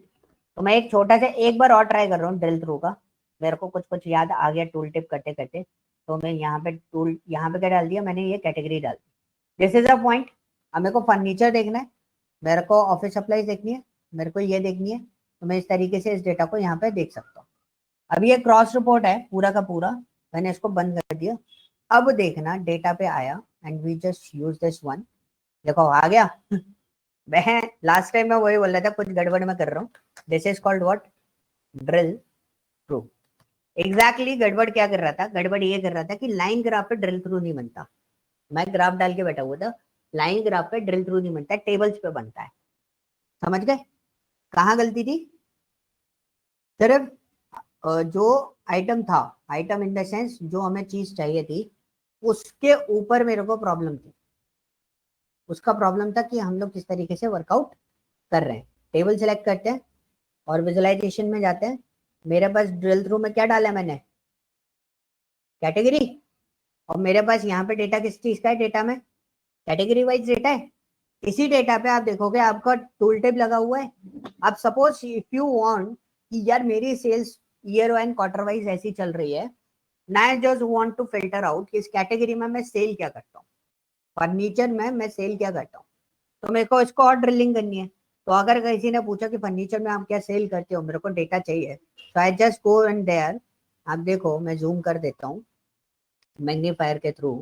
तो मैं एक छोटा सा एक बार और ट्राई कर रहा हूँ ड्रिल थ्रू का, मेरे को कुछ कुछ याद आ गया टूल टिप करते करते। तो मैं यहाँ पे टूल, यहाँ पे क्या डाल दिया मैंने, ये कैटेगरी डाल दी। This is a point. अब मेरे को फर्नीचर देखना है, मेरे को ऑफिस सप्लाईज देखनी है, मेरे को ये देखनी है, तो मैं इस तरीके से इस डेटा को यहाँ पे देख सकता हूँ। अब ये क्रॉस रिपोर्ट है पूरा का पूरा, मैंने इसको बंद कर दिया। अब देखना डेटा पे आया, and we just use this one, देखो आ गया। मैं लास्ट टाइम में वही बोल रहा था, कुछ गड़बड़ में कर रहा हूँ। This is called what, drill through. Exactly गड़बड़ क्या कर रहा था, गड़बड़ ये कर रहा था कि लाइन ग्राफ पे ड्रिल थ्रू नहीं बनता। मैं ग्राफ डाल के बैठा हुआ था, लाइन ग्राफ पे ड्रिल थ्रू नहीं बनता, टेबल्स पे बनता है। समझ गए कहाँ गलती थी? सिर्फ जो आइटम था, आइटम इन द सेंस जो हमें चीज चाहिए थी, उसके ऊपर मेरे को प्रॉब्लम थी। उसका प्रॉब्लम था कि हम लोग किस तरीके से वर्कआउट कर रहे हैं। टेबल सेलेक्ट करते हैं और विजुअलाइजेशन में जाते हैं। मेरे पास ड्रिल थ्रू में क्या डाला है मैंने, कैटेगरी, और मेरे पास यहाँ पे डेटा किस चीज का है, डेटा में कैटेगरी वाइज डेटा है। इसी डेटा पे आप देखोगे आपका टूल टिप लगा हुआ है। अब सपोज इफ यू वांट कि यार मेरी sales year and quarter wise ऐसी चल रही है, I just want to filter out कि इस कैटेगरी में मैं सेल क्या करता हूँ, फर्नीचर में मैं सेल क्या करता हूँ, तो मेरे को इसको और ड्रिलिंग करनी है। तो अगर किसी ने पूछा कि फर्नीचर में आप क्या सेल करते हो, मेरे को डेटा चाहिए, तो I just go and there. आप देखो मैं जूम कर देता हूँ मैग्नीफायर के थ्रू।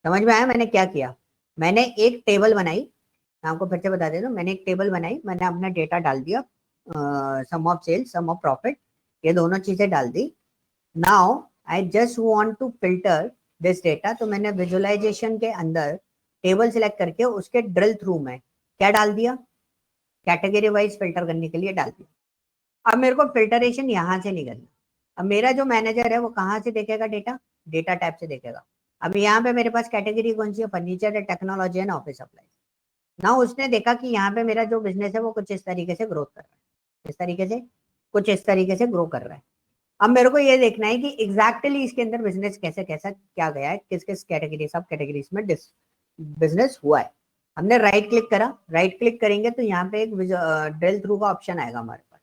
समझ में आया मैंने क्या किया? मैंने एक टेबल बनाई, मैं आपको फिर से बता देता हूँ। मैंने एक टेबल बनाई, मैंने अपना डेटा डाल दिया, sum of sales, sum of profit, ये दोनों चीजें डाल दी। Now I just want to filter this data. तो मैंने विजुअलाइजेशन के अंदर टेबल सिलेक्ट करके उसके ड्रिल थ्रू में क्या डाल दिया, कैटेगरी वाइज फिल्टर करने के लिए डाल दिया। अब मेरे को फिल्टरेशन यहाँ से नहीं करना। अब मेरा जो मैनेजर है वो कहाँ से देखेगा डेटा, डेटा टैब से देखेगा। अब यहाँ पे मेरे पास कैटेगरी कौन सी है, फर्नीचर है, टेक्नोलॉजी है ना, ऑफिस सप्लाई। ना उसने देखा कि यहाँ पे मेरा जो बिजनेस है वो कुछ इस तरीके से ग्रोथ कर रहा है, इस तरीके से, कुछ इस तरीके से ग्रो कर रहा है। अब मेरे को ये देखना है कि एग्जैक्टली इसके अंदर बिजनेस कैसे कैसा क्या गया है, किस किस कैटेगरी सब कैटेगरीज में बिजनेस हुआ है। हमने राइट क्लिक करा, राइट क्लिक करेंगे तो यहाँ पे एक ड्रिल थ्रू का ऑप्शन आएगा हमारे पास।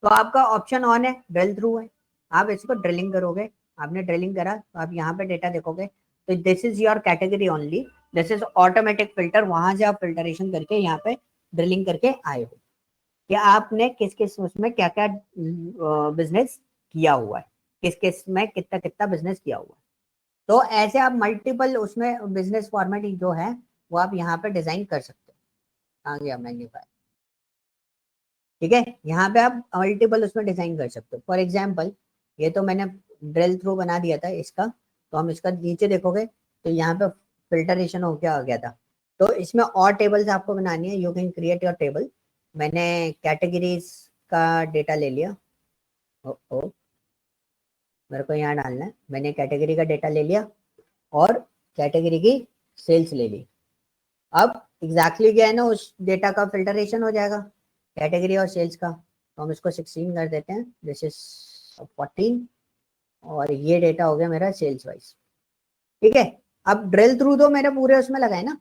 तो आपका ऑप्शन ऑन है, ड्रिल थ्रू है, आप इसको ड्रिलिंग करोगे। आपने ड्रिलिंग करा तो आप यहाँ पे डेटा देखोगे तो this is your category only, this is automatic filter. वहां से आप फिल्टरेशन करके यहाँ पे ड्रिलिंग करके आए हो कि आपने किस किस उसमें क्या क्या बिजनेस किया हुआ है, किस किस में कितना कितना बिजनेस किया हुआ है। तो ऐसे आप मल्टीपल उसमें बिजनेस फॉर्मेट जो है वो आप यहाँ पे डिजाइन कर सकते हो। कहाँ गया मैग्नीफायर, ठीक है, यहाँ पे आप मल्टीपल उसमें डिजाइन कर सकते हो। फॉर एग्जाम्पल ये तो मैंने ड्रिल थ्रू बना दिया था इसका, तो हम इसका नीचे देखोगे तो यहाँ पे फिल्टरेशन हो क्या आ गया था। तो इसमें और टेबल्स आपको बनानी है, you can create your table. मैंने कैटेगरीज का डेटा ले लिया, ओ मेरे को यहाँ डालना है, मैंने कैटेगरी का डेटा ले लिया और कैटेगरी की सेल्स ले ली। अब एग्जैक्टली क्या है ना, उस डेटा का फिल्टरेशन हो जाएगा कैटेगरी और सेल्स का। तो हम इसको 16 कर देते हैं, दिस इज 14 और ये डेटा हो गया मेरा सेल्स वाइज, ठीक है। अब ड्रिल थ्रू तो मेरे पूरे उसमें लगा है ना,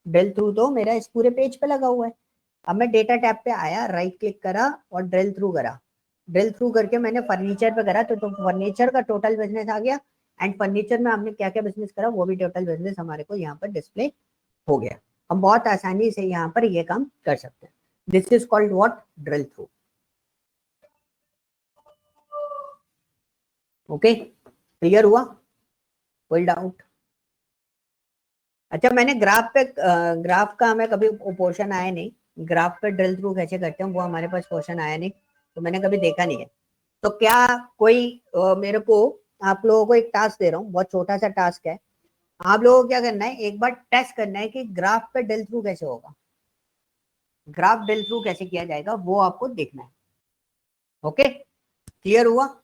ड्रिल थ्रू तो मेरा इस पूरे पेज पे लगा हुआ है। अब मैं डेटा टैब पे आया, राइट क्लिक करा और ड्रिल थ्रू करा। ड्रिल थ्रू करके मैंने फर्नीचर पे करा तो फर्नीचर का टोटल बिजनेस आ गया एंड फर्नीचर में हमने क्या क्या बिजनेस करा वो भी टोटल बिजनेस हमारे को यहाँ पर डिस्प्ले हो गया। हम बहुत आसानी से यहाँ पर ये काम कर सकते हैं। This is called what, drill through. Okay, clear हुआ, कोई डाउट? अच्छा, मैंने ग्राफ पे ग्राफ का हमें कभी पोर्शन आया नहीं, ग्राफ पे ड्रिल थ्रू कैसे करते हैं वो हमारे पास क्वेश्चन आया नहीं, तो मैंने कभी देखा नहीं है। तो क्या कोई मेरे को, आप लोगों को एक टास्क दे रहा हूँ, बहुत छोटा सा टास्क है। आप लोगों को क्या करना है, एक बार टेस्ट करना है कि ग्राफ पे ड्रिल थ्रू कैसे होगा, ग्राफ ड्रिल थ्रू कैसे किया जाएगा वो आपको देखना है। ओके, क्लियर हुआ?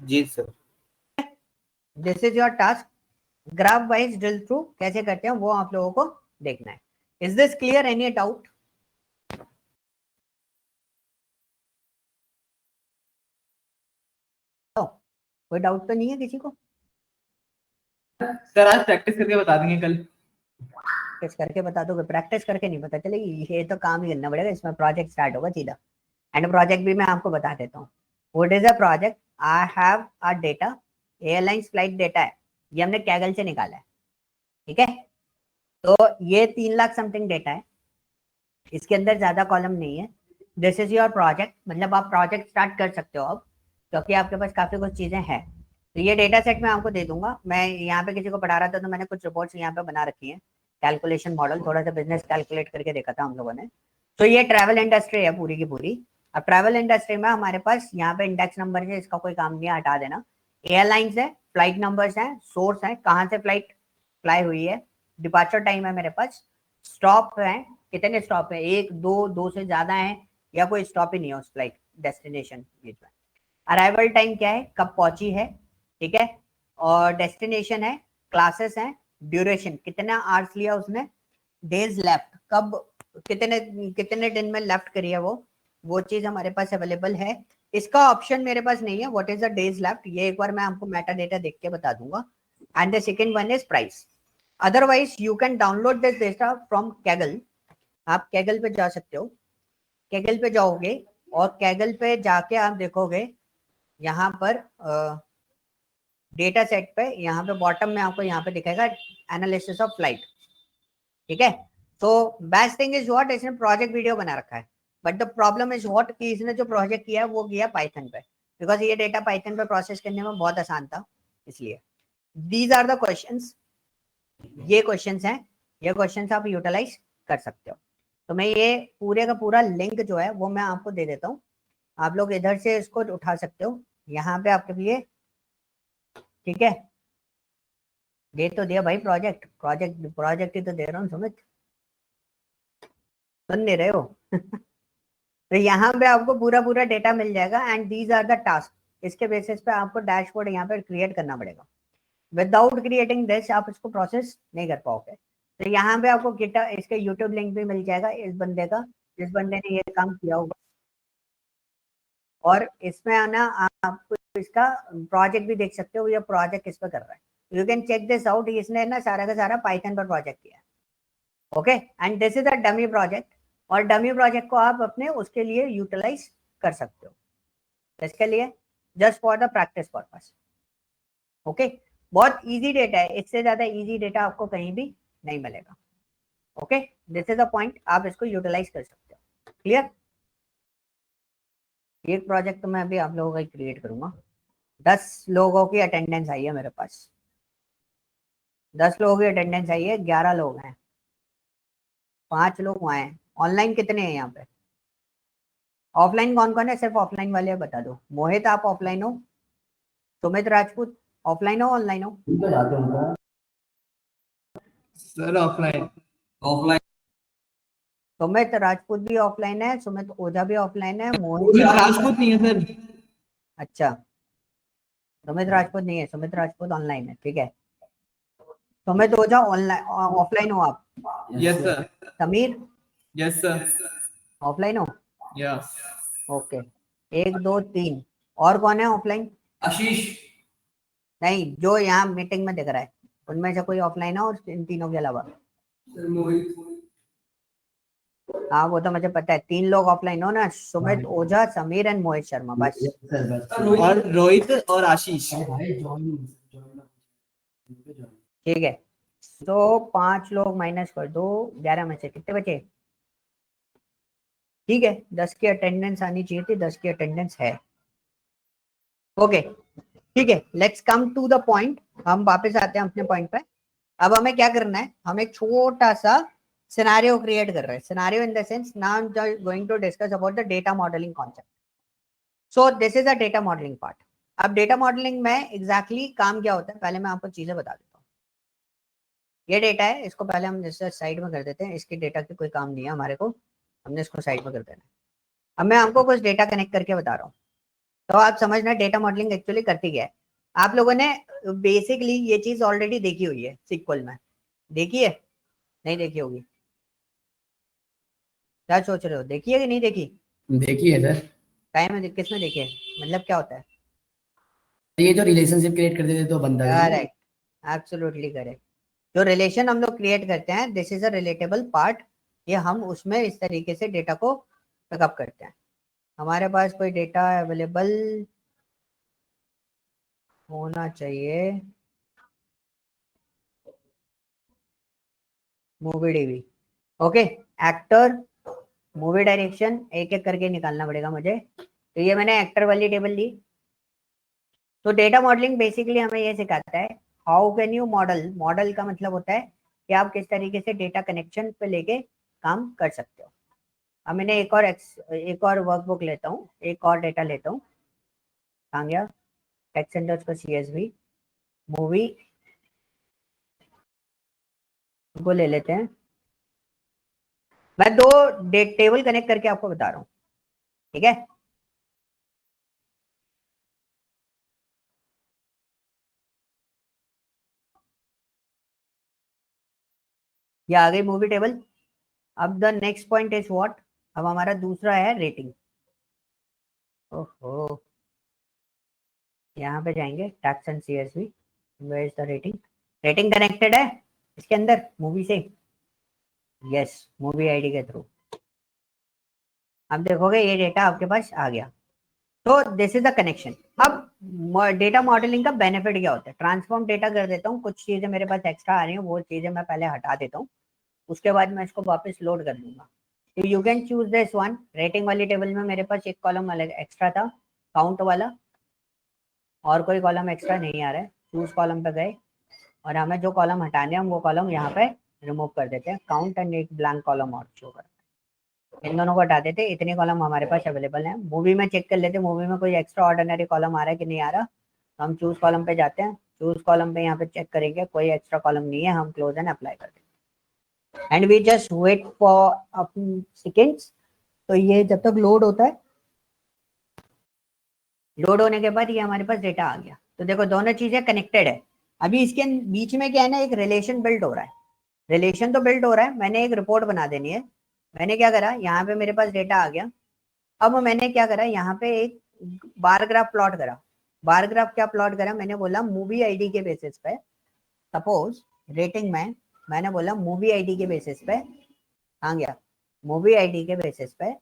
जी sir. This is your task, graph wise drill through कैसे करते हैं वो आप लोगों को देखना है। Is this clear, any doubt? कोई डाउट तो नहीं है किसी को? सर आज प्रैक्टिस करके बता देंगे कल। प्रैक्टिस करके बता दोगे? प्रैक्टिस करके नहीं पता चलेगी, ये तो काम ही करना पड़ेगा। इसमें प्रोजेक्ट स्टार्ट होगा सीधा, एंड प्रोजेक्ट भी मैं आपको बता देता हूँ। What is a project? I have a data, airlines flight data है, ये हमने कैगल से निकाला है, ठीक है। तो ये 3 लाख समथिंग डेटा है, इसके अंदर ज्यादा कॉलम नहीं है। दिस इज योर प्रोजेक्ट, मतलब आप प्रोजेक्ट स्टार्ट कर सकते हो अब, क्योंकि आपके पास काफी कुछ चीजें हैं। तो ये डेटा सेट मैं आपको दे दूंगा। मैं यहाँ पे किसी को पढ़ा रहा था तो मैंने कुछ रिपोर्ट्स यहाँ पे बना रखी हैं, कैलकुलेशन मॉडल, थोड़ा सा बिजनेस कैलकुलेट करके देखा था हम लोगों ने। तो ये ट्रैवल इंडस्ट्री है पूरी की पूरी। अब ट्रैवल इंडस्ट्री में हमारे पास यहाँ पे इंडेक्स नंबर है, इसका कोई काम नहीं है, हटा देना। एयरलाइंस है, फ्लाइट नंबर्स हैं, सोर्स है, कहाँ से फ्लाइट फ्लाई हुई है, डिपार्चर टाइम है मेरे पास, स्टॉप है, कितने स्टॉप है, 1 2 2 से ज्यादा है या कोई स्टॉप ही नहीं है उस फ्लाइट डेस्टिनेशन बीच में। अराइवल टाइम क्या है, कब पहुंची है, ठीक है, और डेस्टिनेशन है, क्लासेस हैं, ड्यूरेशन कितना आवर्स लिया उसने, डेज लेफ्ट, कब कितने कितने दिन में लेफ्ट करी है वो चीज हमारे पास अवेलेबल है। इसका ऑप्शन मेरे पास नहीं है, what is the days left, ये एक बार मैं आपको मेटा डेटा देख के बता दूंगा। And the second one is price. Otherwise you can download this data from Kaggle. आप कैगल पे जा सकते हो, कैगल पे जाओगे और कैगल पे जाके आप देखोगे यहाँ पर डेटा सेट पे, यहाँ पे बॉटम में आपको यहाँ पे दिखेगा एनालिसिस ऑफ फ्लाइट, ठीक है। तो बेस्ट थिंग इज व्हाट, इसने प्रोजेक्ट वीडियो बना रखा है, but the problem is what कि इसने जो प्रोजेक्ट किया है वो किया पाइथन पे, बिकॉज ये डेटा पाइथन पे प्रोसेस करने में बहुत आसान था, इसलिए। दीज आर द क्वेश्चंस, ये क्वेश्चंस हैं, ये क्वेश्चंस आप यूटिलाइज कर सकते हो। तो मैं ये पूरे का पूरा लिंक जो है वो मैं आपको दे देता हूँ, आप लोग इधर से इसको उठा सकते हो, यहाँ पे आपके लिए, ठीक है। दे तो दिया भाई, प्रोजेक्ट प्रोजेक्ट प्रोजेक्ट ही तो दे रहा हूँ, समझ सुन नहीं रहे हो? तो यहाँ पे आपको पूरा पूरा डेटा मिल जाएगा and these are the task. इसके बेसिस पे आपको डैशबोर्ड यहाँ पे क्रिएट करना पड़ेगा। विदाउट क्रिएटिंग दिस आप इसको प्रोसेस नहीं कर पाओगे। तो यहाँ पे आपको गिटहब इसका यूट्यूब लिंक भी मिल जाएगा इस बंदे का, जिस बंदे ने ये काम किया होगा, और इसमें आना आप इसका प्रोजेक्ट भी देख सकते हो, ये प्रोजेक्ट किस पे कर रहा है। You can check this out. इसने ना सारा का सारा पाइथन पर प्रोजेक्ट किया है। Okay, and this is a dummy project, और डमी प्रोजेक्ट को आप अपने उसके लिए यूटिलाइज कर सकते हो, इसके लिए just for the practice purpose. Okay, बहुत इजी डेटा है, इससे ज्यादा इजी डेटा आपको कहीं भी नहीं मिलेगा। Okay, this is a point, आप इसको यूटिलाइज कर सकते हो। क्लियर? एक प्रोजेक्ट तो मैं अभी आप लोगों का क्रिएट करूंगा। 10 लोगों की अटेंडेंस आई है मेरे पास, 10 लोगों की अटेंडेंस आई है, 11 लोग हैं, 5 लोग वहाँ हैं। ऑनलाइन कितने हैं यहाँ पे? ऑफलाइन कौन कौन है? सिर्फ ऑफलाइन वाले बता दो। मोहित आप ऑफलाइन हो? सुमित राजपूत ऑफलाइन हो ऑनलाइन हो? Sir offline. सुमित राजपूत भी ऑफलाइन है, सुमित ओझा भी ऑफलाइन है, मोहित राजपूत नहीं है सर। अच्छा, सुमित राजपूत नहीं है, सुमित राजपूत ऑनलाइन है, ठीक है। सुमित ओझा ऑनलाइन ऑफलाइन हो आप? Yes sir. Sameer yes sir. Offline हो? यस। ओके, 1 2 3 और कौन है ऑफलाइन? आशीष। नहीं, जो यहाँ मीटिंग में दिख रहा है उनमें से कोई ऑफलाइन है और इन तीनों के अलावा? मोहित। हाँ वो तो मुझे पता है, 3 लोग ऑफलाइन हो ना, सुमित ओझा, समीर एंड मोहित शर्मा, बस। और रोहित और आशीष। ठीक है, तो 5 लोग माइनस कर दो 11 में से, कितने बचे? ठीक है, 10 की अटेंडेंस आनी चाहिए थी, 10 की अटेंडेंस है। ओके, ठीक है, let's come to the point. हम वापस आते हैं अपने पॉइंट पे। अब हमें क्या करना है, हम एक छोटा सा सिनेरियो क्रिएट कर रहे हैं। Scenario in the sense, now I am going to discuss about the data modelling concept. So this is a data modelling part. अब डेटा मॉडलिंग में एग्जैक्टली काम क्या होता है, पहले मैं आपको चीजें बता देता हूँ। ये डेटा है, इसको पहले हम जैसे साइड में कर देते हैं, इसकी डेटा की कोई काम नहीं है हमारे को, हमने इसको साइड में कर देना है। अब मैं आपको कुछ डेटा कनेक्ट करके बता रहा हूँ, तो आप समझना डेटा मॉडलिंग एक्चुअली करती क्या है। आप लोगों ने बेसिकली ये चीज ऑलरेडी देखी हुई है सिक्वल में, देखी है? नहीं देखी होगी, क्या सोच रहे हो, देखी है कि नहीं देखी? देखिए सर, टाइम में किसने देखी है, मतलब क्या होता है? ये जो रिलेशनशिप क्रिएट कर देते तो बंदा करेक्ट, एब्सोल्युटली करेक्ट। जो रिलेशन हम लोग क्रिएट करते हैं, this is a relatable part. ये हम उसमें इस तरीके से डेटा को पिकअप करते हैं। हमारे पास कोई डेटा अवेलेबल होना चाहिए, movie DV, okay, actor, movie direction, एक एक करके निकालना पड़ेगा मुझे। तो ये मैंने एक्टर वाली टेबल ली। तो डेटा मॉडलिंग बेसिकली हमें ये सिखाता है how can you model. Model का मतलब होता है कि आप किस तरीके से डेटा कनेक्शन पे लेके काम कर सकते हो। अब मैंने एक और वर्कबुक लेता हूँ, एक और डेटा लेता हूँ, कहाँ गया, टेक्स्ट सेंटर्स का CSV, मूवी को ले लेते हैं। मैं 2 टेबल कनेक्ट करके आपको बता रहा हूँ, ठीक है। ये आ गई मूवी टेबल। अब the next point is what, अब हमारा दूसरा है रेटिंग। ओहो, यहाँ पे जाएंगे text and CSV, where is the rating. Rating connected है इसके अंदर मूवी से, यस, मूवी आईडी के थ्रू। अब देखोगे ये डेटा आपके पास आ गया। तो दिस इज द कनेक्शन। अब डेटा मॉडलिंग का बेनिफिट क्या होता है, ट्रांसफॉर्म डेटा कर देता हूँ, कुछ चीजें मेरे पास एक्स्ट्रा आ रही हैं वो चीजें मैं पहले हटा देता हूँ, उसके बाद मैं इसको वापस लोड कर दूंगा। You can choose this one. Rating वाली टेबल में मेरे पास एक कॉलम अलग एक्स्ट्रा था, काउंट वाला, और कोई कॉलम एक्स्ट्रा नहीं आ रहा है। चूज कॉलम पे गए और हमें जो कॉलम हटाने हैं हम वो कॉलम यहाँ पे रिमूव कर देते हैं, काउंट एंड एक ब्लैंक कॉलम और शो कर, इन दोनों को हटा देते। इतने कॉलम हमारे पास अवेलेबल हैं। मूवी में चेक कर लेते मूवी में कोई एक्स्ट्रा ऑर्डिनरी कॉलम आ रहा है कि नहीं आ रहा। तो हम चूज कॉलम पे जाते हैं, चूज कॉलम पे यहाँ पे चेक करेंगे, कोई एक्स्ट्रा कॉलम नहीं है, हम क्लोज एंड अप्लाई कर देंगे and we just wait for seconds. तो ये जब तक लोड होता है, लोड होने के बाद ये हमारे पास डेटा आ गया। तो देखो दोनों चीजें कनेक्टेड है। अभी इसके बीच में क्या है ना, एक रिलेशन बिल्ड हो रहा है, रिलेशन तो बिल्ड हो रहा है, मैंने एक रिपोर्ट बना देनी है। मैंने क्या करा, यहाँ पे मेरे पास डेटा आ गया। अब मैंने क्या करा, यहाँ पे एक बार ग्राफ प्लॉट करा। बार ग्राफ क्या प्लॉट करा, मैंने बोला मूवी आईडी के बेसिस पे, सपोज रेटिंग में मैंने बोला मूवी आईडी के बेसिस पे, कहाँ गया, मूवी आईडी के बेसिस पे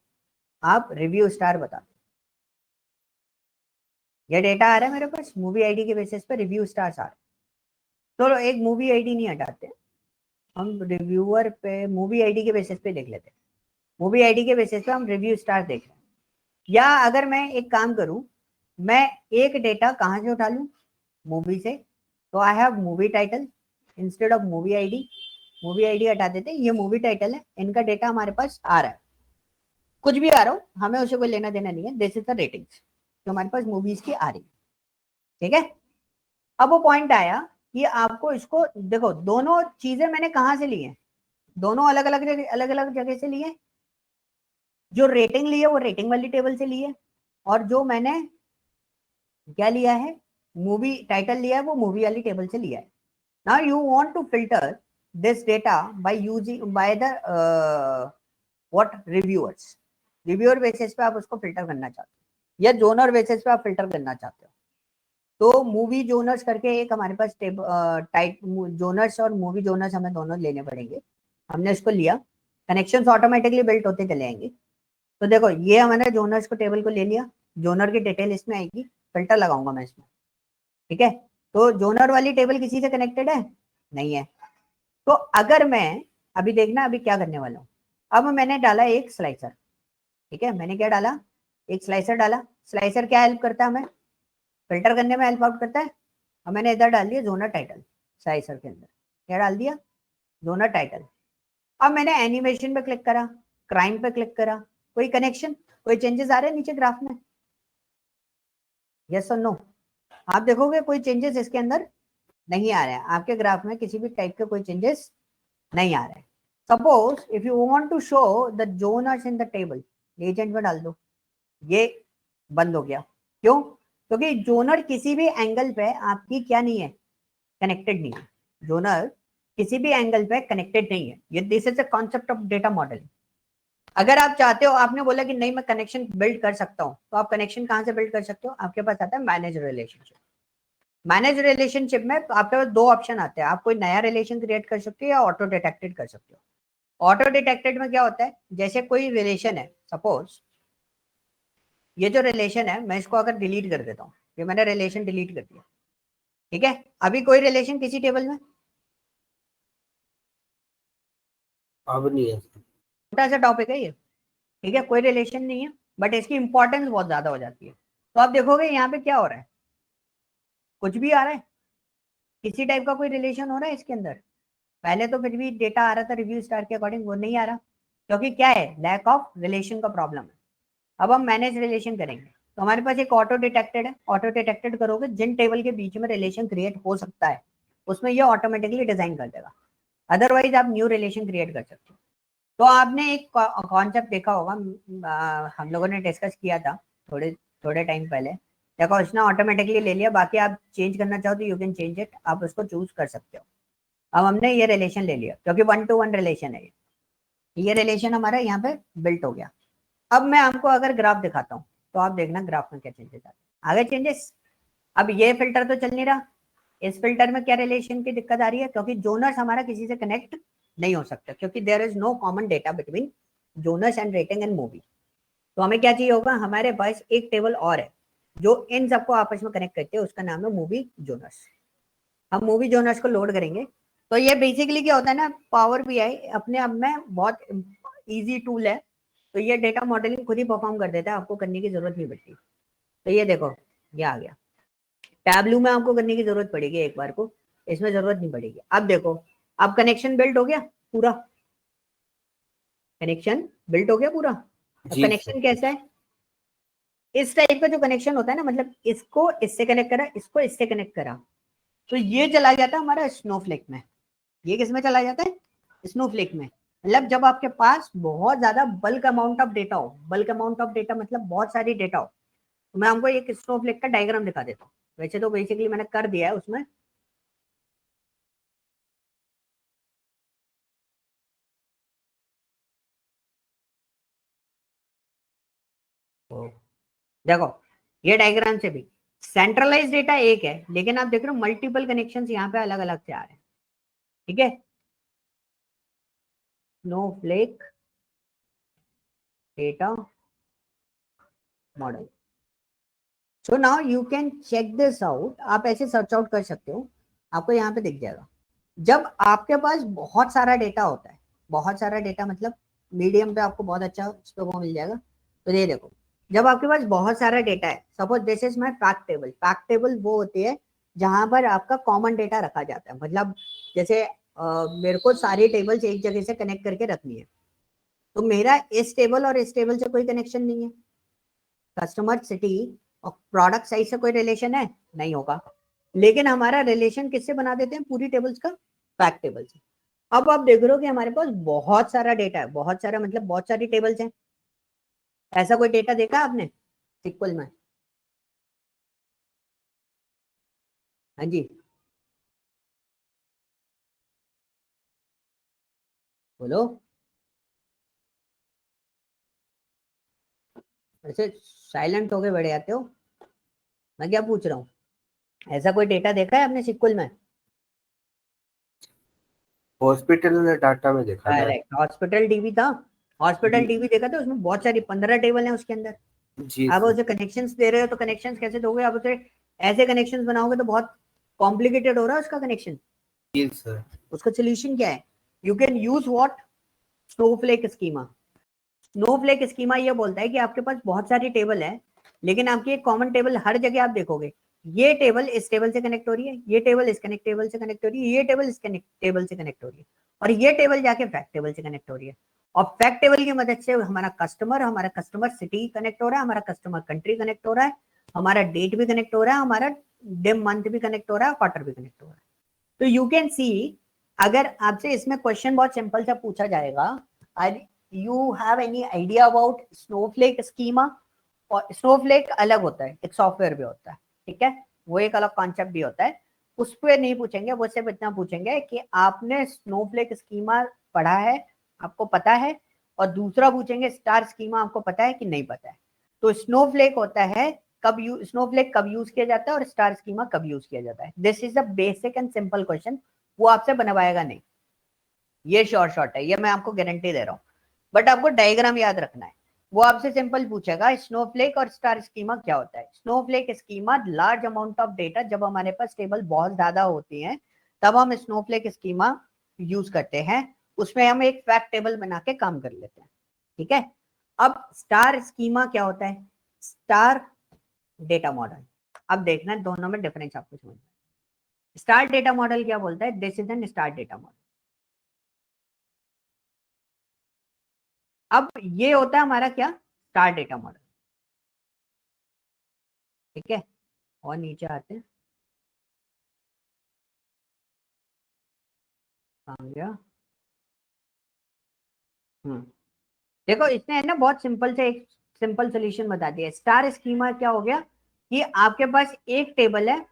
आप रिव्यू स्टार बता दो। ये डेटा आ रहा है मेरे पास, मूवी आईडी के बेसिस पे रिव्यू स्टार्स आ रहे। चलो एक मूवी आईडी नहीं हटाते, हम रिव्यूअर पे मूवी आईडी के बेसिस पे देख लेते हैं। मूवी आईडी के बेसिस पे हम रिव्यू स्टार देख रहे हैं। या अगर मैं एक काम करूं, मैं एक डेटा कहाँ से उठा लूं, मूवी से, तो I have movie title instead of movie ID. Movie ID हटा देते, ये मूवी टाइटल है, इनका डेटा हमारे पास आ रहा है, कुछ भी आ रहा हो हमें उसे कोई लेना देना नहीं है, दिस इज द रेटिंग्स जो हमारे पास मूवीज की आ रही है, ठीक है। अब वो पॉइंट आया कि आपको इसको देखो, दोनों चीजें मैंने कहाँ से ली है, दोनों अलग अलग जगह से लिए। जो रेटिंग ली है वो रेटिंग वाली टेबल से ली है, और जो मैंने क्या लिया है, मूवी टाइटल लिया है, वो मूवी वाली टेबल से लिया है। Now you want to filter this data by using by the what reviewers, reviewer basis पे आप उसको फिल्टर करना चाहते हो, या जोनर बेसिस पे आप फिल्टर करना चाहते हो। तो मूवी जोनर्स करके एक हमारे पास टाइप जोनर्स और मूवी जोनर्स हमें दोनों लेने पड़ेंगे। हमने इसको लिया, कनेक्शंस ऑटोमेटिकली बिल्ट होते चले जाएंगे। तो देखो ये हमारे जोनर्स को टेबल को ले लिया, जोनर की डिटेल इसमें आएगी, फिल्टर लगाऊंगा मैं इसमें, ठीक है। तो जोनर वाली टेबल किसी से कनेक्टेड है, नहीं है। तो अगर मैं अभी देखना अभी क्या करने वाला हूँ, अब मैंने डाला एक स्लाइसर, ठीक है, मैंने क्या डाला, एक स्लाइसर डाला। स्लाइसर क्या हेल्प करता है, हमें फिल्टर करने में हेल्प आउट करता है। अब मैंने इधर डाल दिया जोनर टाइटल, स्लाइसर के अंदर क्या डाल दिया, जोनर टाइटल। अब मैंने एनिमेशन पे क्लिक करा, क्राइम पे क्लिक करा, कोई कनेक्शन, कोई चेंजेस आ रहे हैं नीचे ग्राफ में, यस और नो। आप देखोगे कोई चेंजेस इसके अंदर नहीं आ रहे हैं, आपके ग्राफ में किसी भी टाइप के कोई चेंजेस नहीं आ रहे हैं। Suppose if you want to show the genres in the table, agent में डाल दो, ये बंद हो गया। क्यों, क्योंकि जोनर किसी भी एंगल पे आपकी क्या नहीं है, कनेक्टेड नहीं है। जोनर किसी भी एंगल पे कनेक्टेड नहीं है। ये this is a concept of data modelling. अगर आप चाहते हो, आपने बोला कि नहीं मैं कनेक्शन बिल्ड कर सकता हूं, तो आप कनेक्शन कहां से बिल्ड कर सकते हो, आपके पास आता है मैनेज रिलेशनशिप। मैनेज रिलेशनशिप में आपके पास दो ऑप्शन आते हैं, आप कोई नया रिलेशन क्रिएट कर सकते हो या ऑटो डिटेक्टेड कर सकते हो। ऑटो डिटेक्टेड में क्या होता है, जैसे कोई रिलेशन है, सपोज ये जो रिलेशन है मैं इसको अगर डिलीट कर देता हूँ, ये मैंने रिलेशन डिलीट कर दिया, ठीक है। अभी कोई रिलेशन किसी टेबल में, अब नहीं है। छोटा सा टॉपिक है ये, ठीक है, कोई रिलेशन नहीं है, बट इसकी इंपॉर्टेंस बहुत ज्यादा हो जाती है। तो आप देखोगे यहाँ पे क्या हो रहा है, कुछ भी आ रहा है, किसी टाइप का कोई रिलेशन हो रहा है इसके अंदर। पहले तो फिर भी डेटा आ रहा था रिव्यू स्टार के अकॉर्डिंग, वो नहीं आ रहा, क्योंकि क्या है, लैक ऑफ रिलेशन का प्रॉब्लम है। अब हम मैनेज रिलेशन करेंगे, तो हमारे पास एक ऑटो डिटेक्टेड है। ऑटो डिटेक्टेड करोगे, जिन टेबल के बीच में रिलेशन क्रिएट हो सकता है उसमें ये ऑटोमेटिकली डिजाइन कर देगा, अदरवाइज आप न्यू रिलेशन क्रिएट कर सकते हो। तो आपने एक कॉन्सेप्ट देखा होगा, हम लोगों ने डिस्कस किया था थोड़े टाइम पहले। देखो उसने ऑटोमेटिकली ले लिया, बाकी आप चेंज करना चाहो तो यू कैन चेंज इट, आप उसको चूज कर सकते हो। अब हमने ये रिलेशन ले लिया क्योंकि 1-to-1 रिलेशन है, ये रिलेशन हमारा यहाँ पे बिल्ट हो गया। अब मैं आपको अगर ग्राफ दिखाता हूँ तो आप देखना ग्राफ में क्या चेंजेस आते हैं, आगे चेंजेस। अब ये फिल्टर तो चल नहीं रहा, इस फिल्टर में क्या रिलेशन की दिक्कत आ रही है, क्योंकि जोनर्स हमारा किसी से कनेक्ट नहीं हो सकता, क्योंकि there is no common data between genres and rating and movie. तो हमें क्या चाहिए होगा, हमारे पास एक टेबल और है जो इन सबको आपस में कनेक्ट करते हैं, उसका नाम है मूवी जोनर्स। हम मूवी जोनर्स को लोड करेंगे, तो ये बेसिकली क्या होता है ना, पावर बीआई अपने आप में बहुत इजी टूल है, तो ये डेटा मॉडलिंग खुद ही परफॉर्म कर देता है, आपको करने की जरूरत नहीं पड़ती। तो ये देखो ये आ गया, टैबलू में आपको करने की जरूरत पड़ेगी एक बार को, इसमें जरूरत नहीं पड़ेगी। अब देखो, अब कनेक्शन बिल्ड हो गया पूरा, कनेक्शन बिल्ड हो गया पूरा। अब कनेक्शन कैसा है, इस टाइप का जो कनेक्शन होता है ना, मतलब इसको इससे कनेक्ट करा, इसको इससे कनेक्ट करा, तो ये चला जाता है हमारा स्नोफ्लेक में। ये किस में चला जाता है, स्नोफ्लेक में। मतलब जब आपके पास बहुत ज्यादा बल्क अमाउंट ऑफ डेटा हो, बल्क अमाउंट ऑफ डेटा मतलब बहुत सारी डेटा हो, तो मैं आपको एक स्नोफ्लेक का डायग्राम दिखा देता हूँ। वैसे तो बेसिकली मैंने कर दिया है उसमें, तो देखो ये डायग्राम से भी सेंट्रलाइज डेटा एक है, लेकिन आप देख रहे हो मल्टीपल कनेक्शंस यहाँ पे अलग अलग से आ रहे हैं। ठीक है, snowflake data model. So now you can check this out. आप ऐसे सर्च आउट कर सकते हो, आपको यहाँ पे दिख जाएगा। जब आपके पास बहुत सारा डेटा होता है, बहुत सारा डेटा मतलब मीडियम पे आपको बहुत अच्छा उस पर वो मिल जाएगा। तो ये देखो, जब आपके पास बहुत सारा डेटा है, suppose this is my fact table. Fact table वो होती है जहां पर आपका कॉमन डेटा रखा जाता है, मतलब जैसे मेरे को सारी टेबल्स एक जगह से कनेक्ट करके रखनी है, तो मेरा इस टेबल और इस टेबल से कोई कनेक्शन नहीं है। कस्टमर सिटी और प्रोडक्ट साइज से कोई रिलेशन है नहीं होगा, लेकिन हमारा रिलेशन किससे बना देते हैं पूरी टेबल्स का? फैक्ट टेबल से। अब आप देख रहे हो कि हमारे पास बहुत सारा डेटा है, बहुत सारा मतलब बहुत सारी टेबल्स हैं। ऐसा कोई डेटा देखा आपने सिक्वल में? हाँ जी बोलो। ऐसे साइलेंट होके बैठ जाते हो, मैं क्या पूछ रहा हूँ? ऐसा कोई डेटा देखा है आपने सिक्वल में? हॉस्पिटल डाटा में देखा था। करेक्ट, हॉस्पिटल डीबी था। हॉस्पिटल जी डीबी देखा था, उसमें बहुत सारी 15 टेबल हैं उसके अंदर। जी आप सर। उसे कनेक्शंस दे रहे हो तो कनेक्शंस कैसे दोगे? आप उसे ऐसे कनेक्शंस बनाओगे तो बहुत कॉम्प्लिकेटेड हो रहा है उसका कनेक्शन। जी सर। उसका सोल्यूशन क्या है? You can use what? Snowflake schema. Snowflake schema ये बोलता है कि आपके पास बहुत सारी टेबल है, लेकिन आपकी एक कॉमन टेबल हर जगह आप देखोगे, ये टेबल इस टेबल से कनेक्ट हो रही है, ये टेबल इस कनेक्ट टेबल से कनेक्ट हो रही है, ये टेबल इस कनेक्ट टेबल से कनेक्ट हो रही है, और ये टेबल जाके फैक्ट टेबल से कनेक्ट हो रही है। और फैक्ट टेबल की मदद से हमारा कस्टमर सिटी कनेक्ट हो रहा है, हमारा कस्टमर कंट्री कनेक्ट हो रहा है, हमारा डेट भी कनेक्ट हो रहा है, हमारा डिम मंथ भी कनेक्ट हो रहा है, क्वार्टर भी कनेक्ट हो रहा है। तो यू कैन सी, अगर आपसे इसमें क्वेश्चन बहुत सिंपल सा पूछा जाएगा, you have any idea about Snowflake schema? और स्नोफ्लेक अलग होता है, एक सॉफ्टवेयर भी होता है, ठीक है, वो एक अलग कॉन्सेप्ट भी होता है। उस पर नहीं पूछेंगे, वो सिर्फ इतना पूछेंगे कि आपने स्नोफ्लेक स्कीमा पढ़ा है, आपको पता है, और दूसरा पूछेंगे स्टार स्कीमा आपको पता है कि नहीं पता है। तो स्नोफ्लेक होता है स्नोफ्लेक कब यूज किया जाता है और स्टार स्कीमा कब यूज किया जाता है। This is a basic and simple question, वो आपसे बनवाएगा नहीं, ये शॉर्ट है, ये मैं आपको गारंटी दे रहा हूँ। बट आपको डायग्राम याद रखना है। वो आपसे सिंपल पूछेगा स्नोफ्लेक और स्टार स्कीमा क्या होता है। Snowflake schema large amount of data, जब हमारे पास टेबल बहुत ज्यादा होती है तब हम स्नोफ्लेक स्कीमा यूज करते हैं, उसमें हम एक फैक्ट टेबल बना के काम कर लेते हैं, ठीक है। अब स्टार स्कीमा क्या होता है? Star data model. अब देखना दोनों में डिफरेंस आपको समझना है। स्टार डेटा मॉडल क्या बोलता है? This is N star data model. अब ये होता है हमारा क्या? स्टार डेटा मॉडल, ठीक है। और नीचे आते हैं, कहाँ गया? देखो इसने है ना बहुत सिंपल से एक सिंपल सोल्यूशन बता दिया। स्टार स्कीमा क्या हो गया कि आपके पास एक टेबल है,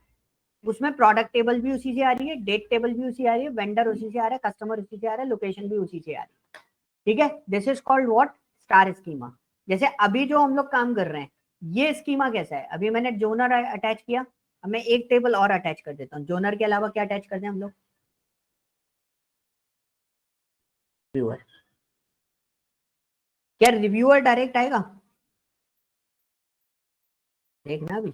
उसमें प्रोडक्ट टेबल भी उसी से आ रही है, डेट टेबल भी उसी आ रही है, वेंडर उसी से आ रहा है, कस्टमर उसी से आ रहा है, लोकेशन भी उसी से आ रही है, ठीक है। This is called what? Star schema. जैसे अभी जो हम लोग काम कर रहे हैं, ये स्कीमा कैसा है? अभी मैंने जोनर अटैच किया, अब मैं एक टेबल और अटैच कर देता हूँ। जोनर के अलावा क्या अटैच करते हैं हम लोग? रिव्यूअर। क्या रिव्यूअर डायरेक्ट आएगा? देखना अभी,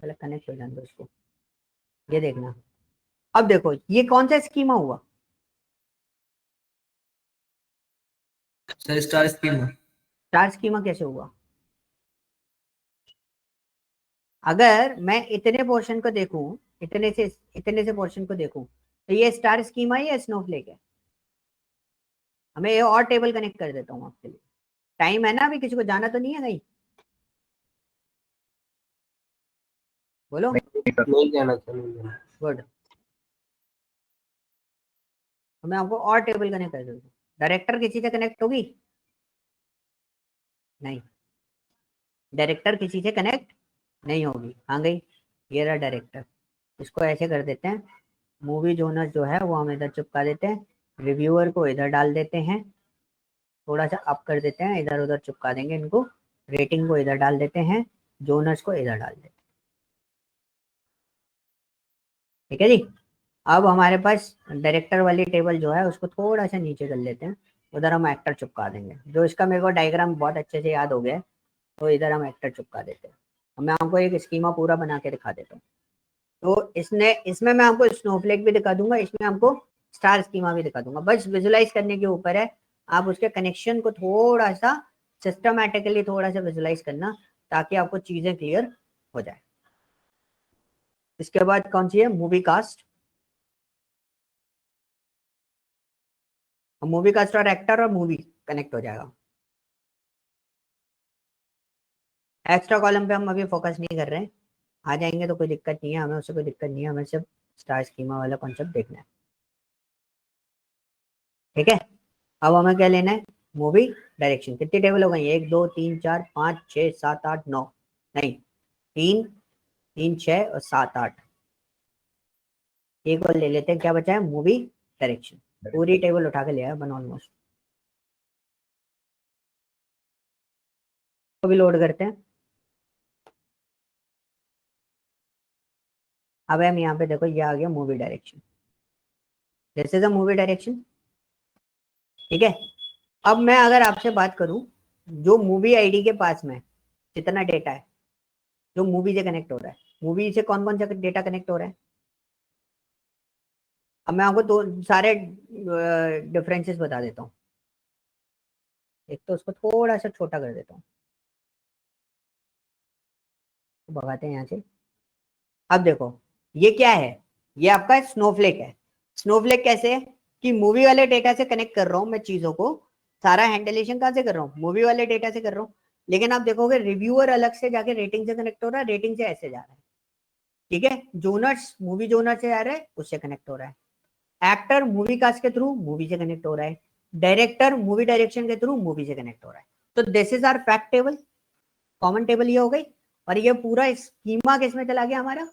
पहले कनेक्ट हो जाने दो उसको, ये देखना। अब देखो ये कौन सा स्कीमा हुआ? Sir star schema. Star schema कैसे हुआ? अगर मैं इतने पोर्शन को देखूं, इतने से पोर्शन को देखूं, तो ये स्टार स्कीमा है या स्नोफ्लेक है? हमें ये और टेबल कनेक्ट कर देता हूँ आपके लिए। टाइम है ना, अभी किसी को जाना तो नहीं है कहीं? बोलो। नहीं जाना था, नहीं जाना। गुड। तो मैं आपको और टेबल कनेक्ट कर देता हूँ। डायरेक्टर किसी से कनेक्ट होगी? नहीं, डायरेक्टर किसी से कनेक्ट नहीं होगी। कहाँ गई? ये रहा डायरेक्टर। इसको ऐसे कर देते हैं, मूवी जोनर जो है वो हम इधर चिपका देते हैं, रिव्यूअर को इधर डाल देते हैं, थोड़ा सा अप कर देते हैं, इधर उधर चिपका देंगे इनको। रेटिंग को इधर डाल देते हैं, जोनर्स को इधर डाल देते हैं। ठीक है जी। अब हमारे पास डायरेक्टर वाली टेबल जो है उसको थोड़ा सा नीचे कर लेते हैं, उधर हम एक्टर चिपका देंगे। जो इसका मेरे को डायग्राम बहुत अच्छे से याद हो गया है, तो इधर हम एक्टर चिपका देते हैं। मैं आपको एक स्कीमा पूरा बना के दिखा देता हूँ। तो इसमें मैं आपको स्नोफ्लेक भी दिखा दूंगा, इसमें आपको स्टार स्कीमा भी दिखा दूंगा। बस विजुलाइज करने के ऊपर है, आप उसके कनेक्शन को थोड़ा सा सिस्टमैटिकली थोड़ा सा विजुलाइज करना, ताकि आपको चीजें क्लियर हो जाए। इसके बाद कौन सी है, मूवी कास्ट। मूवी कास्ट और एक्टर और मूवी कनेक्ट हो जाएगा। एक्स्ट्रा कॉलम पे हम अभी फोकस नहीं कर रहे हैं, आ जाएंगे तो कोई दिक्कत नहीं है, हमें उससे कोई दिक्कत नहीं है, हमें सिर्फ स्टार स्कीमा वाला कॉन्सेप्ट देखना है। ठीक है, अब हमें क्या लेना है, मूवी डायरेक्शन। कितनी टेबल हो गई, 1 2 3 4 5 6 7 8 9, नहीं 3 3 6 और 7 8, एक और ले लेते हैं। क्या बचा है, मूवी डायरेक्शन। पूरी टेबल उठा के ले आया बन ऑलमोस्ट। तो भी लोड करते हैं। अब हम यहाँ पे देखो, ये आ गया movie direction, this is a movie direction. ठीक है, अब मैं अगर आपसे बात करूं, जो मूवी आईडी के पास में कितना डेटा है जो मूवी से कनेक्ट हो रहा है, मूवी से कौन कौन सा डेटा कनेक्ट हो रहा है। अब मैं आपको दो सारे डिफरेंसेस बता देता हूँ। एक तो उसको थोड़ा सा छोटा कर देता हूँ, तो भगाते हैं यहाँ से। अब देखो ये क्या है, ये आपका स्नोफ्लेक है। स्नोफ्लेक कैसे है कि मूवी वाले डेटा से कनेक्ट कर रहा हूँ मैं चीजों को, सारा हैंडलेशन कहाँ से कर रहा हूँ, मूवी वाले डेटा से कर रहा हूँ। लेकिन आप देखोगे रिव्यूअर अलग से जाके रेटिंग से कनेक्ट हो रहा है, रेटिंग से ऐसे जा रहा है। ठीक है, जोनर्स मूवी जोनर से आ रहा है, उससे कनेक्ट हो रहा है। एक्टर मूवी कास्ट के थ्रू मूवी से कनेक्ट हो रहा है। डायरेक्टर मूवी डायरेक्शन के थ्रू मूवी से कनेक्ट हो रहा है। तो this is our fact table, common table ये हो गई। और ये पूरा स्कीमा किसमें चला गया, हमारा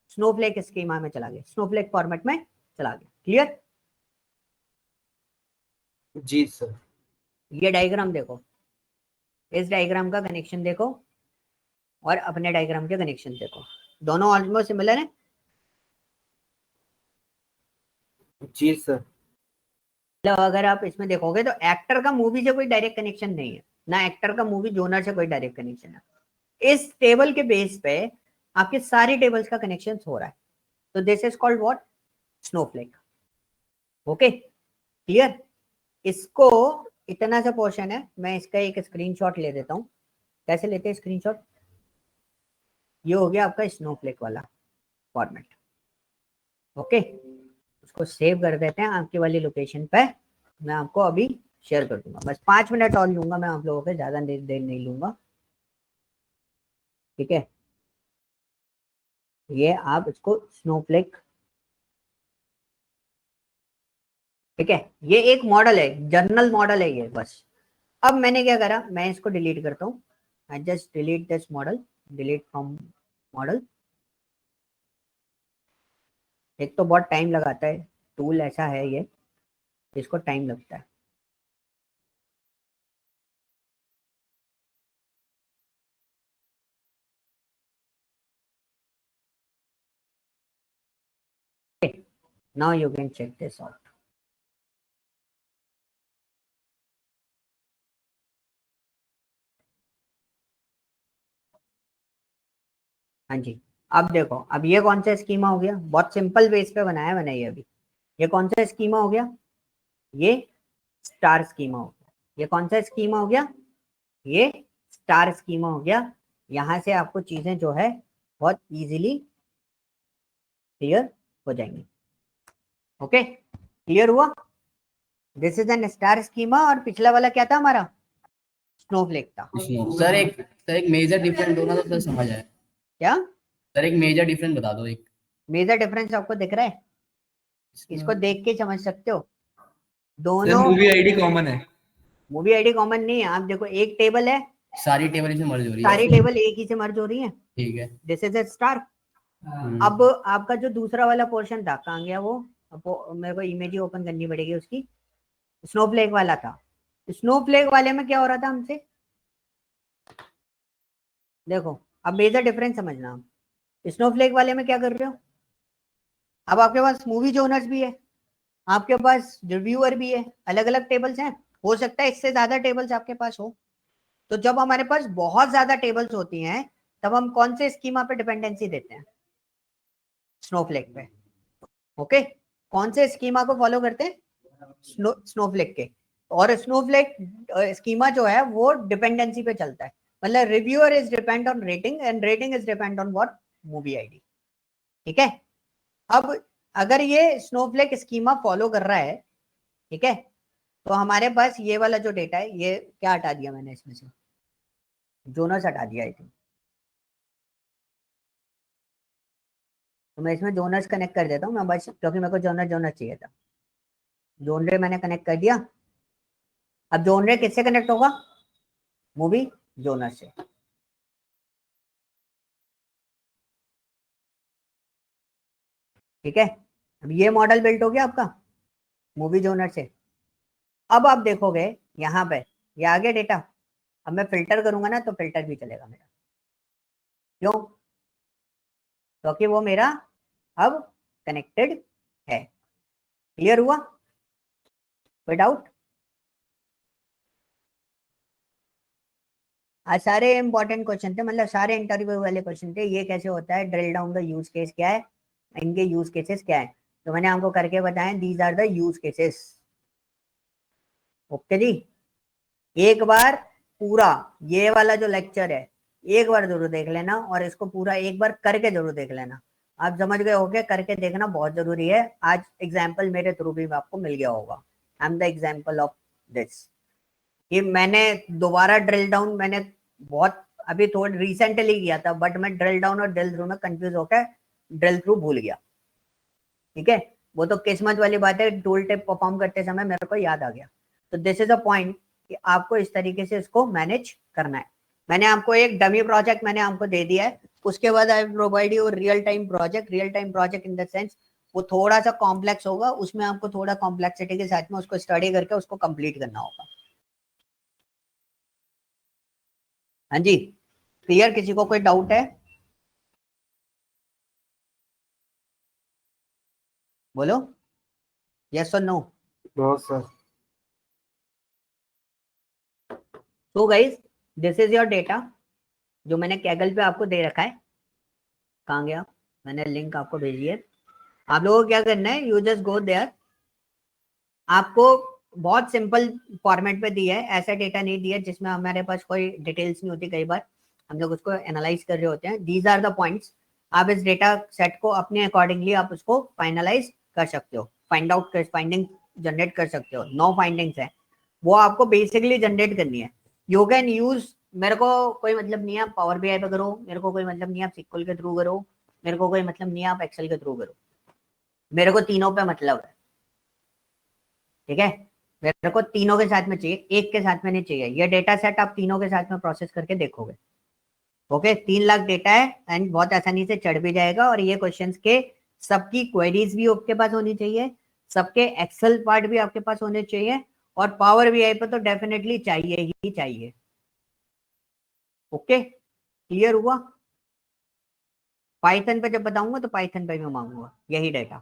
स्नोफ्लेक स्कीमा में चला गया, स्नोफ्लेक फॉर्मेट में चला गया। क्लियर। जी सर। ये डायग्राम देखो, इस डायग्राम का कनेक्शन देखो और अपने डायग्राम के कनेक्शन देखो, दोनों ऑलमोस्ट सिमिलर है। जी सर। मतलब अगर आप इसमें देखोगे तो एक्टर का मूवी से कोई डायरेक्ट कनेक्शन नहीं है, ना एक्टर का मूवी जोनर से कोई डायरेक्ट कनेक्शन है। इस टेबल के बेस पे आपके सारी टेबल्स का कनेक्शन हो रहा है। तो this is called what, Snowflake. Okay clear. इसको इतना सा पोर्शन है, मैं इसका एक स्क्रीनशॉट ले देता हूँ। कैसे लेते हैं स्क्रीनशॉट, ये हो गया आपका स्नोफ्लेक वाला फॉर्मेट। ओके, उसको सेव कर देते हैं आपकी वाली लोकेशन पे। मैं आपको अभी शेयर कर दूंगा, बस 5 मिनट और लूंगा मैं आप लोगों के, ज्यादा देर नहीं लूंगा। ठीक है, ये आप इसको स्नोफ्लेक, ठीक है, ये एक मॉडल है, जर्नल मॉडल है ये बस। अब मैंने क्या करा, मैं इसको डिलीट करता हूँ। I just delete this model, delete from model. एक तो बहुत टाइम लगाता है, टूल ऐसा है ये, इसको टाइम लगता है। Now you can check this out. हाँ जी, अब देखो, अब ये कौन सा स्कीमा हो गया, बहुत सिंपल बेस पे बनाया मैंने ये अभी। ये कौन सा स्कीमा हो गया, ये स्टार स्कीमा हो गया। ये कौन सा स्कीमा हो गया, ये स्टार स्कीमा हो गया। यहां से आपको चीजें जो है बहुत इजीली क्लियर हो जाएंगी। ओके क्लियर हुआ। This is N star schema, और पिछला वाला क्या था हमारा, स्नोफ्लेक था। सर एक मेजर डिफरेंस दो ना तो सर समझ आए। क्या सर एक मेजर डिफरेंस बता दो एक। मेजर डिफरेंस आपको दिख रहा है, इसको देख के समझ सकते हो। सर दोनों मूवी आईडी कॉमन है। मूवी आईडी कॉमन नहीं है। आप देखो एक टेबल है, सारी टेबल इसमें मर्ज हो रही है। सारी टेबल एक ही से मर्ज हो रही है। ठीक है। This is a star. अब आपका जो दूसरा वाला पोर्शन था कहाँ गया वो, अब मेरे को इमेज ही ओपन करनी पड़ेगी उसकी। स्नोफ्लेक वाला था, स्नोफ्लेक वाले में क्या हो रहा था हमसे, देखो अब मेजर डिफरेंस समझना। आप स्नोफ्लेक वाले में क्या कर रहे हो, अब आपके पास मूवी जोनर्स भी है, आपके पास रिव्यूअर भी है, अलग अलग टेबल्स हैं, हो सकता है इससे ज्यादा टेबल्स आपके पास हो। तो जब हमारे पास बहुत ज्यादा टेबल्स होती हैं तब हम कौन से स्कीमा पे डिपेंडेंसी देते हैं, स्नोफ्लेक पे। ओके, कौन से स्कीमा को फॉलो करते हैं, स्नोफ्लेक के। और स्नोफ्लेक स्कीमा जो है वो डिपेंडेंसी पे चलता है, मतलब reviewer is depend on rating and rating is depend on what, movie ID. ठीक है, अब अगर ये स्नोफ्लेक स्कीमा फॉलो कर रहा है, ठीक है, तो हमारे पास ये वाला जो डेटा है, ये क्या हटा दिया मैंने इसमें से, जोनस हटा दिया आई थिंक। तो मैं इसमें जोनस कनेक्ट कर देता हूँ मैं बस, क्योंकि मेरे को जोनस जोनस चाहिए था। जोनरे मैंने कनेक्ट कर दिया। अब जोनरे किससे कनेक्ट होगा, मूवी जोनस से। ठीक है, अब ये मॉडल बिल्ट हो गया आपका मूवी जोनर से। अब आप देखोगे यहाँ पे ये आ गया डेटा। अब मैं फिल्टर करूंगा ना तो फिल्टर भी चलेगा मेरा, क्यों, क्योंकि वो मेरा अब कनेक्टेड है। क्लियर हुआ, कोई डाउट? आज सारे इंपॉर्टेंट क्वेश्चन थे, मतलब सारे इंटरव्यू वाले क्वेश्चन थे। ये कैसे होता है, drill down the use case क्या है, इनके यूज केसेस क्या है, तो मैंने आपको करके बताया these are the use cases. Okay जी, एक बार पूरा ये वाला जो लेक्चर है एक बार जरूर देख लेना, और इसको पूरा एक बार करके जरूर देख लेना। आप समझ गए होगे, करके देखना बहुत जरूरी है। आज एग्जाम्पल मेरे थ्रू भी आपको मिल गया होगा, I am the example of this. ये मैंने दोबारा ड्रिल डाउन मैंने बहुत अभी थोड़ा रिसेंटली किया था, बट मैं ड्रिल डाउन और ड्रिल थ्रू में कंफ्यूज होकर ड्रिल थ्रू भूल गया। ठीक है, वो तो किस्मत वाली बात है, टूल टिप परफॉर्म करते समय मेरे को याद आ गया। तो दिस इज अ पॉइंट कि आपको इस तरीके से इसको मैनेज करना है। मैंने आपको एक डमी प्रोजेक्ट मैंने आपको दे दिया है, उसके बाद I provide you real time project. Real time project in the sense वो थोड़ा सा कॉम्प्लेक्स होगा, उसमें आपको थोड़ा कॉम्प्लेक्सिटी के साथ में उसको स्टडी करके उसको कंप्लीट करना होगा। हाँ जी, क्लियर? किसी को कोई डाउट है बोलो, यस और नो? No sir. तो guys this is your data जो मैंने कैगल पे आपको दे रखा है। कहाँ गया, मैंने लिंक आपको भेजी है। आप लोगों को क्या करना है, यू जस्ट गो देयर। आपको बहुत सिंपल फॉर्मेट पे दिया है, ऐसा डेटा नहीं दिया जिसमें हमारे पास कोई डिटेल्स नहीं होती। कई बार हम लोग उसको एनालाइज कर रहे होते हैं। दीज आर द पॉइंट्स, आप इस डेटा सेट को अपने अकॉर्डिंगली आप उसको फाइनलाइज कर सकते हो, फाइंड आउट कर, फाइंडिंग जनरेट कर सकते हो। 9 फाइंडिंग्स है, वो आपको बेसिकली जनरेट करनी है। यू कैन यूज, मेरे को कोई मतलब नहीं है आप पावर बीआई पे करो, मेरे को कोई मतलब नहीं है आप सिक्वल के थ्रू करो, मेरे को कोई मतलब नहीं है आप एक्सेल के थ्रू करो, मेरे को तीनों पे मतलब है। ठीक है, मेरे को तीनों के साथ में चाहिए, एक के साथ में नहीं चाहिए। ये डेटा सेट आप तीनों के साथ में प्रोसेस करके देखोगे। ओके, 3 लाख डेटा है एंड बहुत आसानी से चढ़ भी जाएगा। और ये क्वेश्चंस के सबकी क्वेरीज भी आपके पास होनी चाहिए, सबके एक्सेल पार्ट भी आपके पास होने चाहिए, और पावर बीआई पे तो डेफिनेटली चाहिए ही चाहिए। ओके, क्लियर हुआ? पाइथन पे जब बताऊंगा तो पाइथन पे भी मांगूंगा यही डेटा,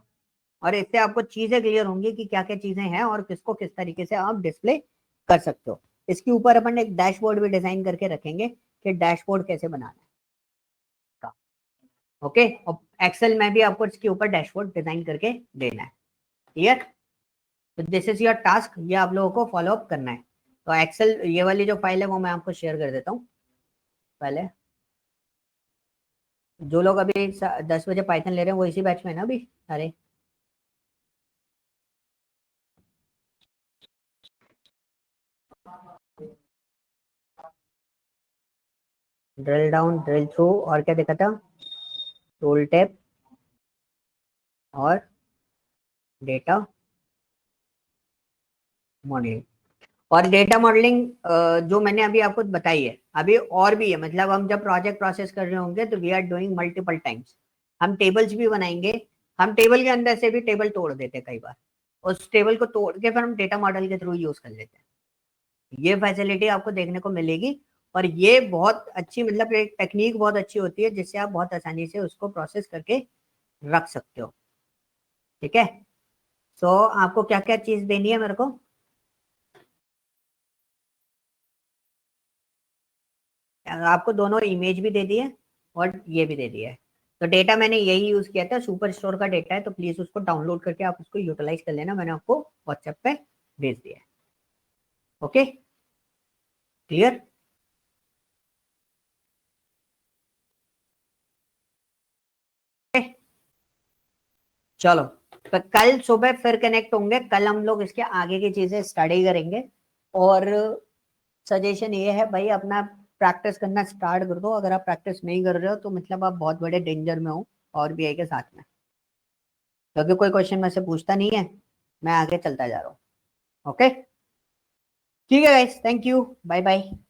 और इससे आपको चीजें क्लियर होंगी कि क्या क्या चीजें हैं और किसको किस तरीके से आप डिस्प्ले कर सकते हो। इसके ऊपर अपन एक डैशबोर्ड भी डिजाइन करके रखेंगे कि डैशबोर्ड कैसे बनाना है। ओके, और एक्सेल में भी आपको इसके ऊपर डैशबोर्ड डिजाइन करके देना है। क्लियर? तो दिस इज योर टास्क, ये आप लोगों को फॉलो अप करना है। तो एक्सेल ये वाली जो फाइल है वो मैं आपको शेयर कर देता हूँ। पहले जो लोग अभी 10 बजे पाइथन ले रहे हैं वो इसी बैच में है ना अभी सारे? ड्रिल डाउन, ड्रिल थ्रू, और क्या देखा था, टूल टेप और डेटा मॉडलिंग। और डेटा मॉडलिंग जो मैंने अभी आपको बताई है, अभी और भी है। मतलब हम जब प्रोजेक्ट प्रोसेस कर रहे होंगे तो we are doing multiple times. हम टेबल्स भी बनाएंगे, हम टेबल के अंदर से भी टेबल तोड़ देते हैं कई बार, उस टेबल को तोड़ के फिर हम डेटा मॉडल के थ्रू यूज कर लेते हैं। ये फैसिलिटी आपको देखने को मिलेगी। और ये बहुत अच्छी मतलब एक टेक्निक बहुत अच्छी होती है जिससे आप बहुत आसानी से उसको प्रोसेस करके रख सकते हो। ठीक है, सो आपको क्या क्या चीज देनी है मेरे को? आपको दोनों इमेज भी दे दी है और ये भी दे दिया है। तो डेटा मैंने यही यूज किया था, सुपर स्टोर का डेटा है, तो प्लीज उसको डाउनलोड करके आप उसको यूटिलाइज कर लेना। मैंने आपको व्हाट्सएप पे भेज दिया है। Okay, clear? चलो, तो कल सुबह फिर कनेक्ट होंगे। कल हम लोग इसके आगे की चीजें स्टडी करेंगे और सजेशन ये है भाई, अपना प्रैक्टिस करना स्टार्ट कर दो। अगर आप प्रैक्टिस नहीं कर रहे हो तो मतलब आप बहुत बड़े डेंजर में हो और भी के साथ में, क्योंकि कोई क्वेश्चन में से पूछता नहीं है, मैं आगे चलता जा रहा हूँ। ओके, ठीक है guys, thank you, bye bye.